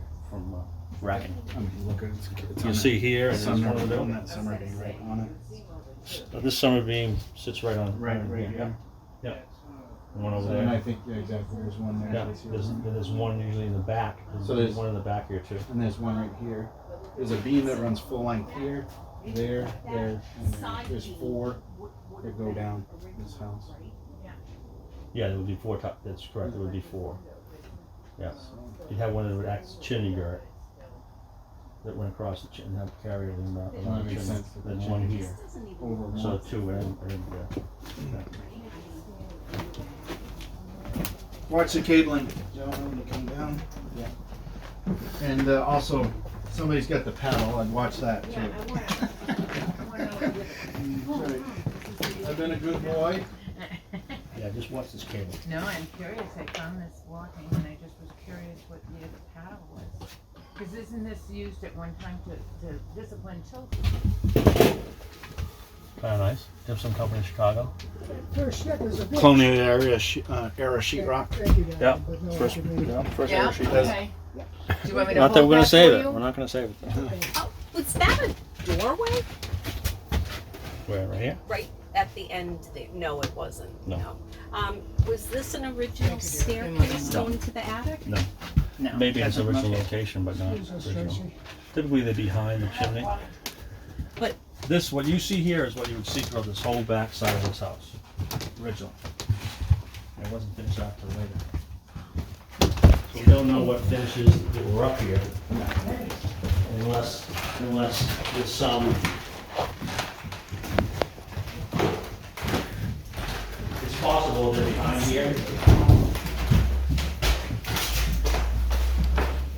racking. I mean, look at it's You see here, and it's there's on one of them. that summer beam right on it. This summer beam sits right on. Right here. here. Yeah. And one over So there. then I think exactly there's one there. Yeah, This here. there's one usually in the back. So there's- one in the back here too. And there's one right here. There's a beam that runs full length here, there, and there's 4 that go down this house. Yeah, there would be 4 top. That's correct. There would be 4. Yes. You'd have one that would act as a chimney girt that went across the chimney and have carried in the That around the makes chimney. sense. Then one here. Over So one. 2 and yeah. Watch the cabling, gentlemen, when you come down. Yeah. And also, somebody's got the paddle, I'd watch that too. Right. I've been a good boy. Yeah, just watch this cable. No, I'm curious. I found this walking and I just was curious what the paddle was. Because isn't this used at one time to discipline children? Kind of nice. Gibson Company in Chicago. First, yeah, there's a bit. Colonial era sheetrock. Thank you, Dan, Yeah. but no First, information. first Yeah, ever sheet. That's- okay. Do you want me to Not that hold we're gonna that save for it. you? We're not gonna save it. Oh, was that a doorway? Where, right here? Right at the end there? No, it wasn't. No. Was this an original staircase No. going to the attic? No. No. Maybe it's original location, but not Jesus, original. Tracy. Typically they're behind the chimney. But This, what you see here is what you would see throughout this whole back side of this house. Original. It wasn't finished out till later. So we don't know what finishes that were up here unless there's some. It's possible they're behind here.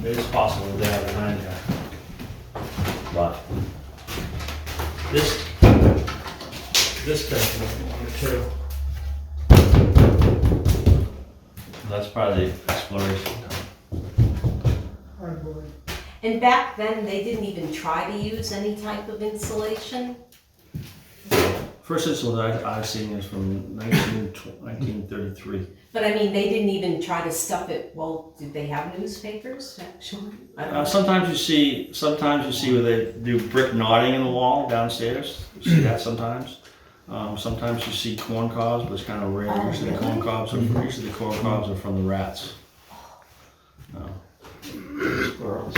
It is possible they are behind there. But this thing, that's probably the exploration. Hardwood. and back then they didn't even try to use any type of insulation. First insulation I've seen is from 1933. But I mean, they didn't even try to stuff it. Well, did they have newspapers actually? I don't know. Sometimes you see where they do brick knotting in the wall downstairs. You see that sometimes. Sometimes you see corn cobs, but it's kind of rare. Usually the corn cobs are from the rats. Squirrels,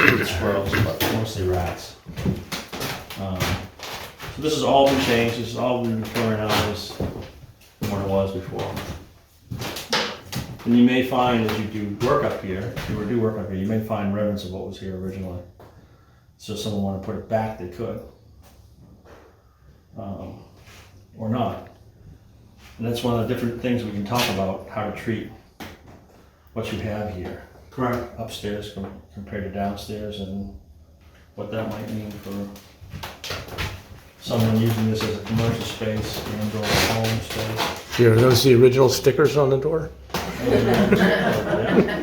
but mostly rats. So this has all been changed. This has all been reorganized from what it was before. And you may find as you do work up here, if you were to do work up here, you may find remnants of what was here originally. So if someone wanted to put it back, they could. Or not. And that's one of the different things we can talk about, how to treat what you have here. Correct. upstairs compared to downstairs, and what that might mean for someone using this as a commercial space and or a home space. Here, are those the original stickers on the door?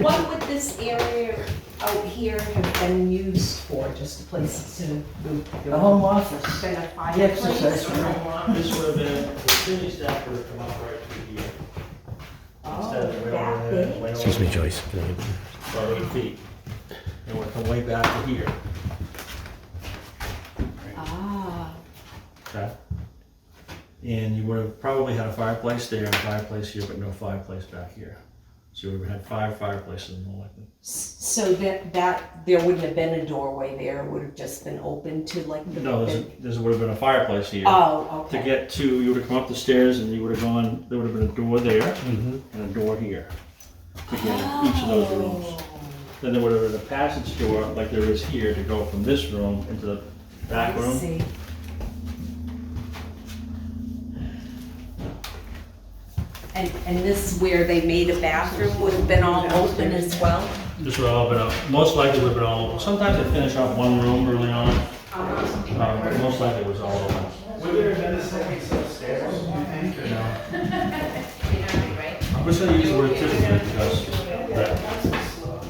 What would this area out here have been used for? Just a place to, The home office. been a The fireplace? exercise room. This would have been, the chimney stack would have come up right through here. Instead of way that over there, big? way Excuse over me, Joyce. about 8 feet. And would come way back to here. Ah, Okay. And you would have probably had a fireplace there and a fireplace here, but no fireplace back here. So you would have had 5 fireplaces more likely. so that, there wouldn't have been a doorway there, it would have just been open to like the. No, there would have been a fireplace here. Oh, To okay. get to, you would have come up the stairs and you would have gone, there would have been a door there and a door here to get in each of those rooms. Oh. Then there would have been a passage door like there is here to go from this room into the back I room. see. And this is where they made a bathroom would have been all open as well? This would all been, most likely would have been all, sometimes they finish off one room early on, but most likely it was all open. Would there have been a second set of stairs, do you think, or no? I'm just gonna use the word typically because that,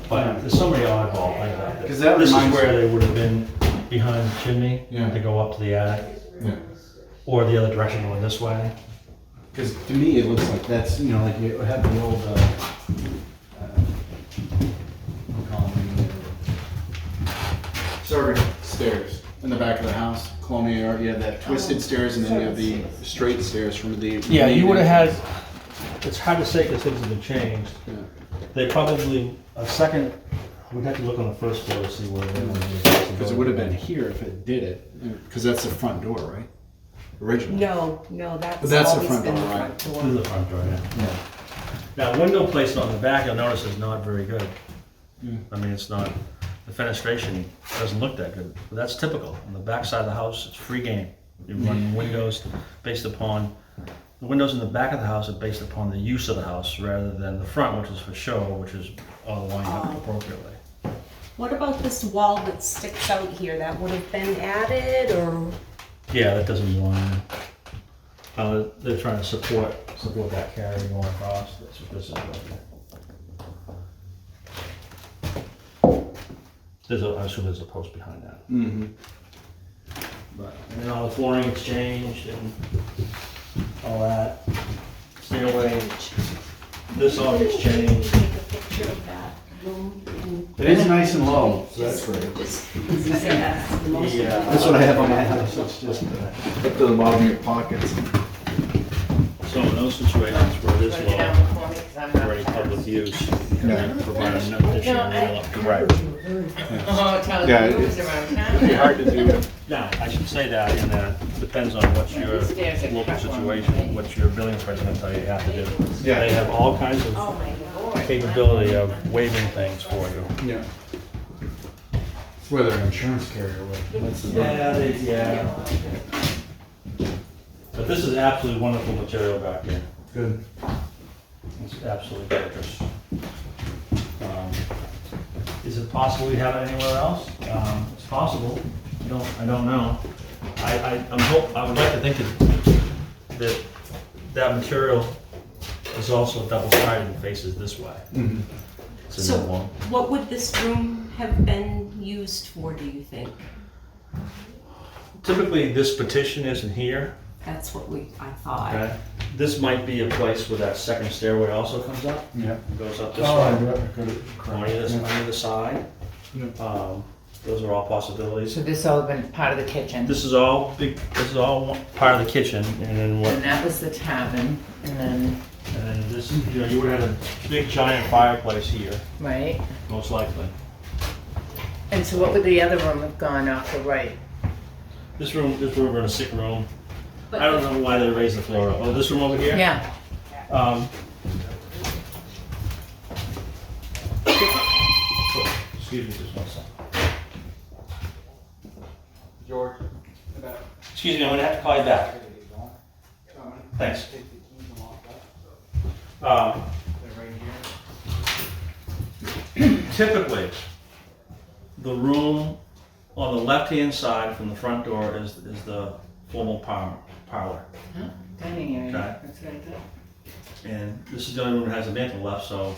but there's so many oddball things like this. 'Cause that This is reminds- where they would have been behind the chimney Yeah. to go up to the attic, Yeah. or the other direction going this way. Because to me, it looks like that's, you know, like you have the old, what do you call them? Servant stairs in the back of the house, colonial art. You have that twisted stairs, and then you have the straight stairs from the. Yeah, you would have had, it's hard to say because things have been changed. Yeah. They probably, a second, we'd have to look on the first floor to see where they would have. Because it would have been here if it did it, because that's the front door, right? Originally. No, But that's that's the always front been the door, front right? This is door. the front door, yeah. Yeah. Now, window placement on the back, you'll notice is not very good. Yeah. I mean, it's not, the fenestration doesn't look that good, but that's typical. On the back side of the house, it's free game. You run windows based upon, the windows in the back of the house are based upon the use of the house rather than the front, which is for show, which is all lined up appropriately. What about this wall that sticks out here? That would have been added or? Yeah, that doesn't belong. They're trying to support that carry going across. That's what this is right there. I assume there's a post behind that. Mm-hmm. But, and then all the flooring gets changed and all that. Stairway, this all gets changed. Take a picture of that room and It is nice and low, so that's great. just, because you say that's the most. That's what I have on my house. It's just up to the bottom of your pockets. So in those situations where this Put it down law, before me 'cause I'm not for any public fast. use, Yeah. provide an additional No, I- right. Oh, tell Yeah, the moves it's around pretty town. hard to do. Now, I should say that in that depends on what your The stairs are local cut one situation, way. what your building inspector will tell you you have to do. Yeah. They have all kinds Oh, of my Lord. capability of waiving things for you. Yeah. It's whether an insurance carrier would. That's the. Yeah. But this is absolutely wonderful material back here. Good. It's absolutely gorgeous. Is it possible we have it anywhere else? It's possible. I don't know. I would like to think that material is also double-sided and faces this way. Mhm. It's a So new one. what would this room have been used for, do you think? Typically, this petition isn't here, That's what I thought. okay? This might be a place where that second stairway also comes up, Yeah. goes up this Oh, I way. could On either side. Yeah. Those are all possibilities. So this all been part of the kitchen, This is all part of the kitchen, and then and what, that was the tavern, and then, and then this, you would have had a big giant fireplace here, right? most likely. And so what would the other room have gone off the right? This room in a sick room. I don't know why they raised the floor up. Oh, this room over here? Yeah, Excuse me just one second. George. Excuse me, I'm gonna have to call you back. Thanks. typically, the room on the left-hand side from the front door is the formal parlor. Dining area, Okay. that's what I thought. And this is the only room that has a mantle left, so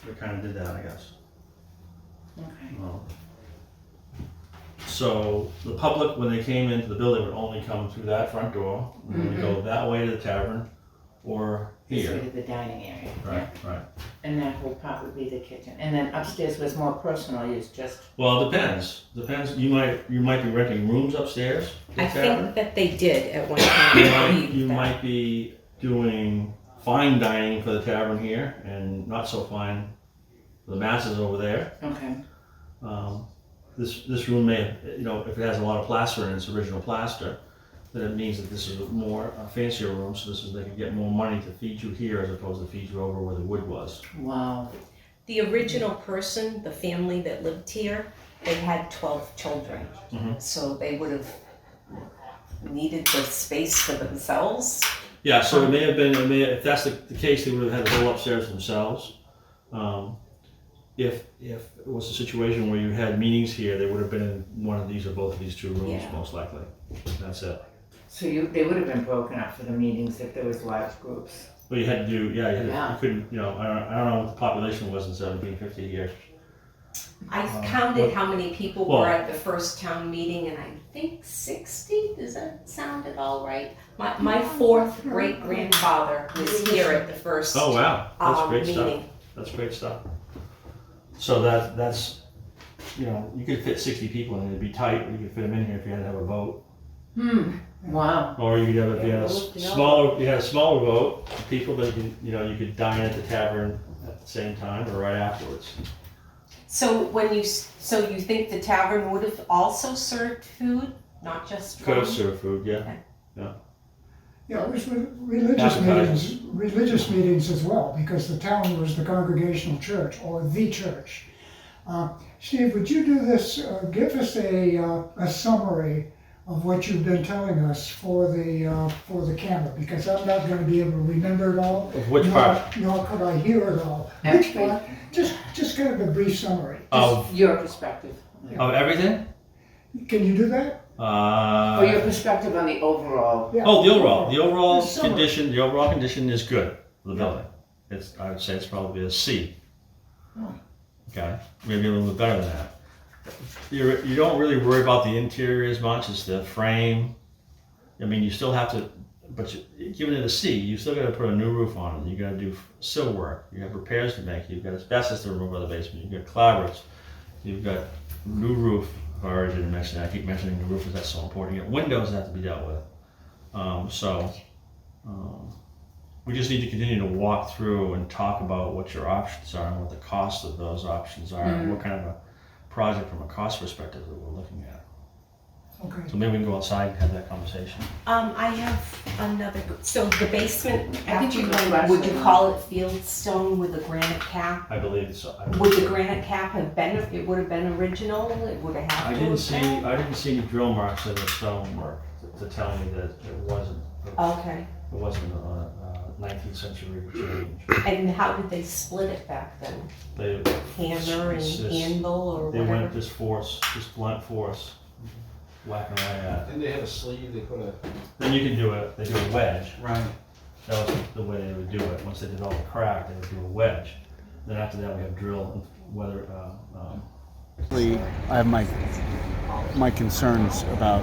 we kind of did that, I guess. Okay. So the public, when they came into the building, would only come through that front door, and would go that way to the tavern, or This way here. to the dining area, Right, yeah. right. And that whole part would be the kitchen. And then upstairs was more personal use, just, Well, it depends. You might be renting rooms upstairs to the I tavern. think that they did at one time. I believe You that. might be doing fine dining for the tavern here, and not so fine for the masses over there. okay. This room may have, if it has a lot of plaster in its original plaster, then it means that this is a fancier room, so they can get more money to feed you here as opposed to feed you over where the wood was. Wow. The original person, the family that lived here, they had 12 children. Mhm. So they would have needed the space for themselves. Yeah, so if that's the case, they would have had the whole upstairs themselves. If it was a situation where you had meetings here, they would have been in one of these or both of these two rooms, Yeah. most likely. That's it. So they would have been broken up for the meetings if there was large groups. But you had to do, Yeah. you couldn't, I don't know what the population was in 1750 here. I counted how many people well- were at the first town meeting, and I think 60. Does that sound at all right? My fourth great grandfather was here at the first Oh, wow, that's great stuff. meeting. That's great stuff. So that's, you could fit 60 people in it, it'd be tight, but you could fit them in here if you had to have a vote. Wow. Or you could have, if you had a smaller vote, people that you could dine at the tavern at the same time or right afterwards. So you think the tavern would have also served food, not just Could have rum? served food, yeah. Yeah, it was religious meetings as well, because the town was the Congregational Church, or the church. Steve, would you do this, give us a summary of what you've been telling us for the camera, because I'm not gonna be able to remember it all. Of which part? Nor could I hear it all. Which Actually- part? Just kind of a brief summary. Of Your perspective. everything? Can you do that? Or your perspective on the overall. Yeah. Oh, the overall The summary. condition is good for the building. I would say it's probably a C. Okay, maybe a little bit better than that. You don't really worry about the interior as much as the frame. I mean, you still have to, but giving it a C, you still got to put a new roof on it. You got to do sill work. You have repairs to make. You've got asbestos to remove out of the basement. You've got clavards. You've got new roof. I've already mentioned. I keep mentioning the roof because that's so important. You got windows that have to be dealt with. We just need to continue to walk through and talk about what your options are and what the cost of those options are and what kind of a project from a cost perspective that we're looking at. Okay. So maybe we can go outside and have that conversation. I have another, so the basement, I think after you you, go last would you one. call it fieldstone with a granite cap? I believe so. Would the granite cap have been, it would have been original, it would have had I to didn't have see. been? I didn't see any drill marks in the stonework to tell me that it wasn't. Okay, It wasn't a 19th century change. and how did they split it back then? They Hammer and It's just- anvil or they went whatever? just blunt force, whacking away at it. Didn't they have a sleeve, they put a... Then you can do it. They do a wedge. Right. That was the way they would do it. Once they did all the crack, they would do a wedge. Then after that, we have drill and weather. I have my concerns about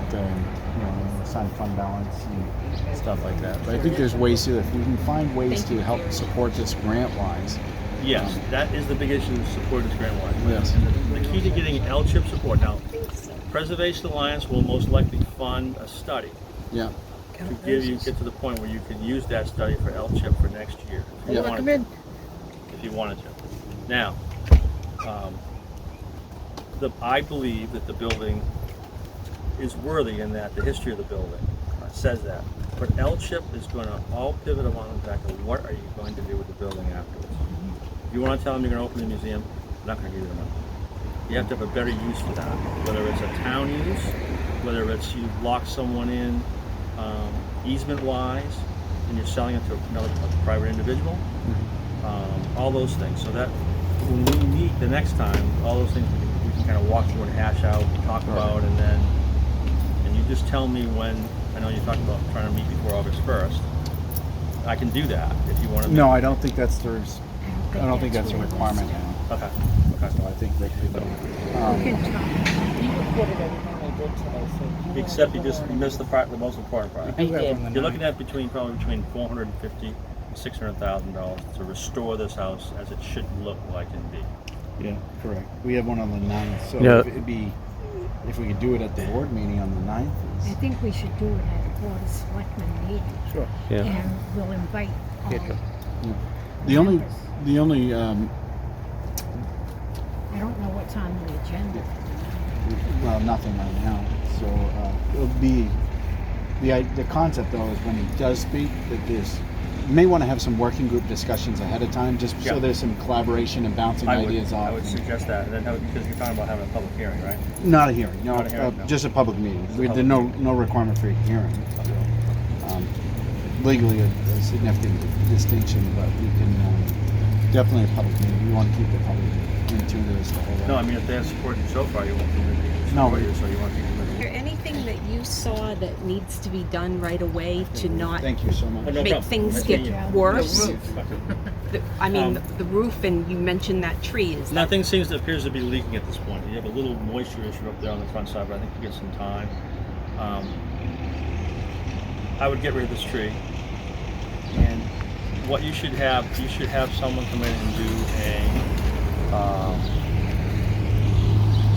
assigned fund balance and stuff like that. But I think there's ways to, if we can find ways to help support this grant-wise. Yes, that is the big issue to support this grant line. Yes. And the key to getting L-chip support now, Preservation Alliance will most likely fund a study Yeah. to get to the point where you can use that study for L-chip for next year. If you wanted to. If you wanted to. Now, I believe that the building is worthy in that the history of the building says that. But L-chip is going to all pivot along the fact of what are you going to do with the building afterwards. If you want to tell them you're going to open the museum, they're not going to give you the money. You have to have a better use for that, whether it's a town use, whether it's you lock someone in easement-wise, and you're selling it to a private individual, all those things. So that when we meet the next time, all those things we can kind of walk through and hash out, talk about, and then, and you just tell me when, I know you talked about trying to meet before August 1st. I can do that if you want to. No, I don't think that's I don't think that's a requirement now. Okay. So I think they could. You can talk, you recorded everything I did today, so. if you Except wanna you go just over missed the part, the most important part. I did. You're looking at probably between $450,000 and $600,000 to restore this house as it should look like and be. Yeah, correct. We have one on the 9th, so Yeah. it'd be if we could do it at the board meeting on the 9th. I think we should do it at a Board of Selectmen meeting, Sure. Yeah. and we'll invite all The only members. I don't know what's on the agenda. well, nothing right now. So it'll be the concept though is when he does speak that there's you may want to have some working group discussions ahead of time, just Yeah. so there's some collaboration and bouncing ideas off. I would suggest that, and then because you're talking about having a public hearing, right? Not a hearing, no, Not a hearing, no. just a public meeting. Just a There's public no requirement for a hearing. Legally, a significant distinction, but we can definitely a public meeting. We want to keep the public in tune to this the whole way. No, I mean if they have supported you so far, you won't keep it. No, So you want to keep it. Is there anything that you saw that needs to be done right away to not Thank you so much. No make problem. things Nice get meeting you. worse? Okay. I mean, the roof, and you mentioned that tree, is that, Nothing appears to be leaking at this point. You have a little moisture issue up there on the front side, but I think you get some time. I would get rid of this tree. And what you should have someone come in and do a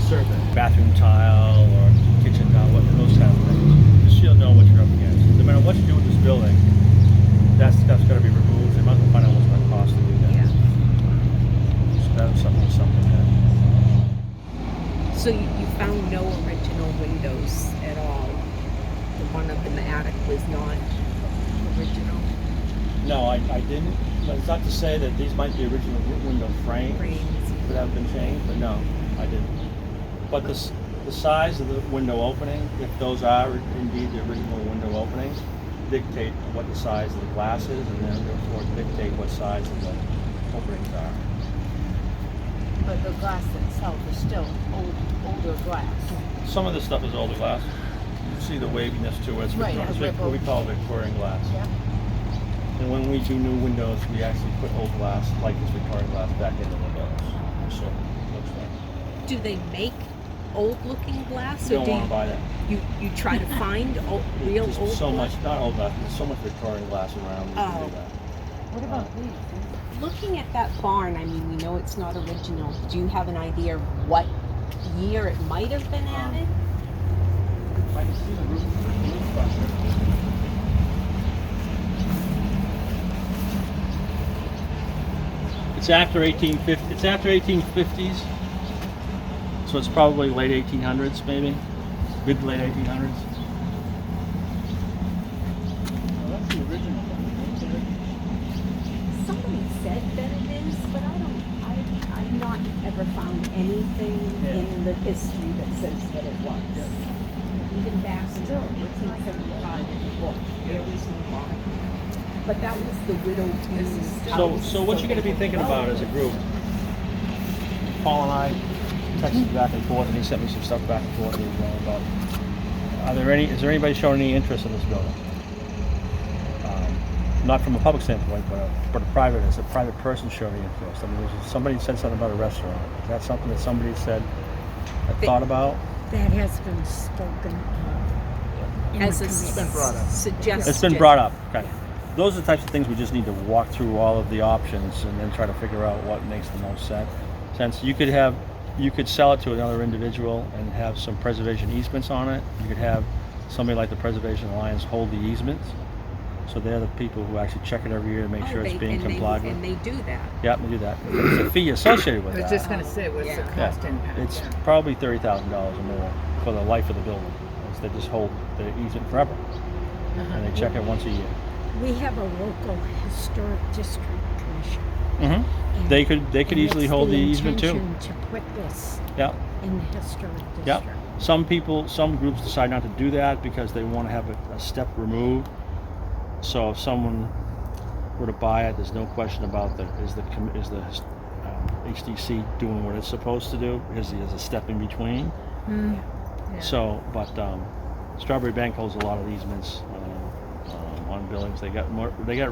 survey, bathroom tile or kitchen tile, those kind of things. Just so you'll know what you're up against. No matter what you do with this building, that stuff's got to be removed. They might as well find out what's going to cost to do that. Yeah. So that's something that. so you found no original windows at all? The one up in the attic was not original No, I didn't. But it's not to say that these might be original window frames frames? that have been changed, but no, I didn't. But the size of the window opening, if those are indeed the original window openings, dictate what the size of the glass is, and then therefore dictate what size of the openings are. But the glass itself is still older glass. Some of this stuff is older glass. You see the waviness to it. It's Right, it's yeah, what we call Victorian glass. Yeah. And when we do new windows, we actually put old glass, like this Victorian glass, back into the windows. So it looks like. Do they make old-looking glass, You or don't do want to buy that. you try to find real There's old so glass? much, not old glass, but there's so much Victorian glass around. We can Oh. do that. What about these? Looking at that barn, I mean, we know it's not original. Do you have an idea of what year it might have been added? I can see the roof structure. It's after 1850. It's after 1850s, so it's probably late 1800s, maybe mid to late 1800s. Well, that's the original one. Somebody said that it is, but I've not ever found anything in the history that says that it was. Even back in 1875 in the book, there was no barn. But that was the widow house. So what you're going to be thinking about as a group? Paul and I texted back and forth, and he sent me some stuff back and forth about. Is there anybody showing any interest in this building? Not from a public standpoint, but a private person showing interest. I mean, somebody said something about a restaurant. Is that something that somebody said, thought about? That has been spoken of. As a It's been brought up. suggestion. It's been brought up. Okay. Those are the types of things we just need to walk through all of the options and then try to figure out what makes the most sense. You could sell it to another individual and have some preservation easements on it. You could have somebody like the Preservation Alliance hold the easements. So they're the people who actually check it every year to make sure it's being complied with. And they do that. Yeah, we do that. There's a fee associated with I was that. just gonna say, what's the Yeah. cost impact? It's Yeah. probably $30,000 or more for the life of the building. They just hold the easement forever, and they check it once a year. We have a local historic district commission. Mm-hmm. and- They could and easily it's hold the easement too. intention to put this Yeah. in the historic district. Yeah. Some groups decide not to do that because they want to have a step removed. So if someone were to buy it, there's no question about is the HDC doing what it's supposed to do, because there's a step in between. Yeah. So, but Strawberry Bank holds a lot of easements on buildings. They got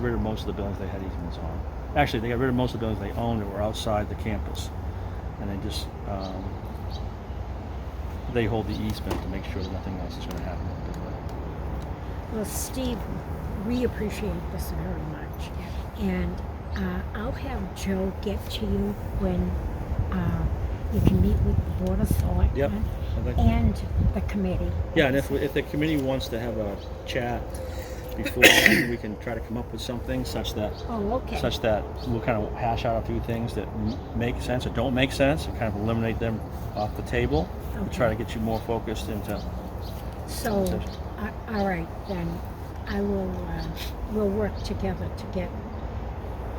rid of most of the buildings they had easements on. Actually, they got rid of most of the buildings they owned that were outside the campus, and they just they hold the easement to make sure that nothing else is going to happen. Well, Steve, we appreciate this very much. And I'll have Joe get to you when you can meet with the Board of Selectmen and the committee. Yeah, and if the committee wants to have a chat before, we can try to come up with something such that we'll kind of hash out a few things that make sense or don't make sense, and kind of eliminate them off the table, and try to get you more focused into. So, all right, then I will. We'll work together to get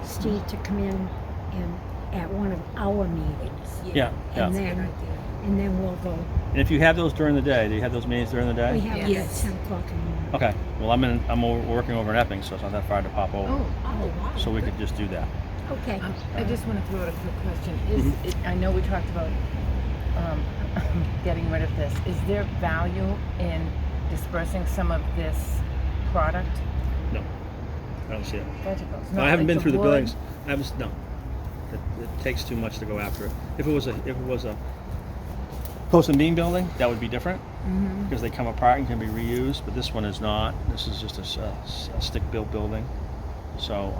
Steve to come in and at one of our meetings. Yeah. And then we'll go. And if you have those during the day, do you have those meetings during the day? We have Yes. it at 10 o'clock in the morning. Okay. Well, I'm working over in Epping, so it's not that far to pop over. wow. So we could just do that. Okay. I just want to throw out a quick question. I know we talked about getting rid of this. Is there value in dispersing some of this product? No, I don't see it. Vegetables? No, Not I haven't like been through the wood? buildings. No. It takes too much to go after it. If it was a post and beam building, that would be different, because they come apart and can be reused. But this one is not. This is just a stick-built building. So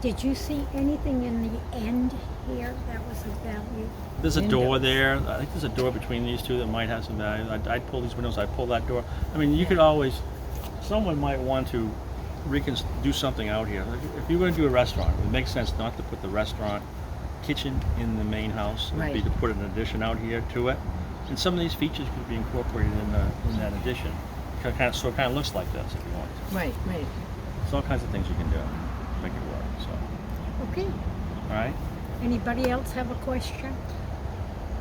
Did you see anything in the end here that was of value? there's a door Windows. there. I think there's a door between these two that might have some value. I'd pull these windows. I'd pull that door. I mean, you could always. Someone might want to do something out here. Like, if you're going to do a restaurant, it would make sense not to put the restaurant kitchen in the main house. It would be Right. to put an addition out here to it. And some of these features could be incorporated in that addition. So it kind of looks like this if you want. Right. There's all kinds of things you can do to make it work. So, Okay. all right. Anybody else have a question?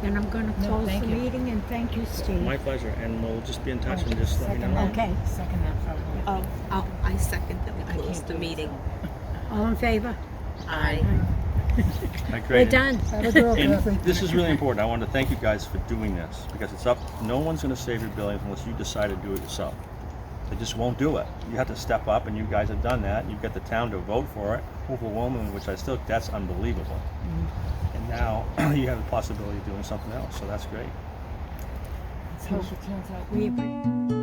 Then I'm going to No, close thank the you. meeting and thank you, Steve. My pleasure. And we'll just be in touch and just let me Second know. that. Okay. Second that probably. I second that we close the meeting. All in favor? Aye. Right, We're great. done. Have a girl, And Kathy. this is really important. I want to thank you guys for doing this, because it's up. No one's going to save your buildings unless you decide to do it yourself. They just won't do it. You have to step up, and you guys have done that. You've got the town to vote for it overwhelmingly, which that's unbelievable. And now you have the possibility of doing something else, so that's great. Let's hope it turns out. We appreciate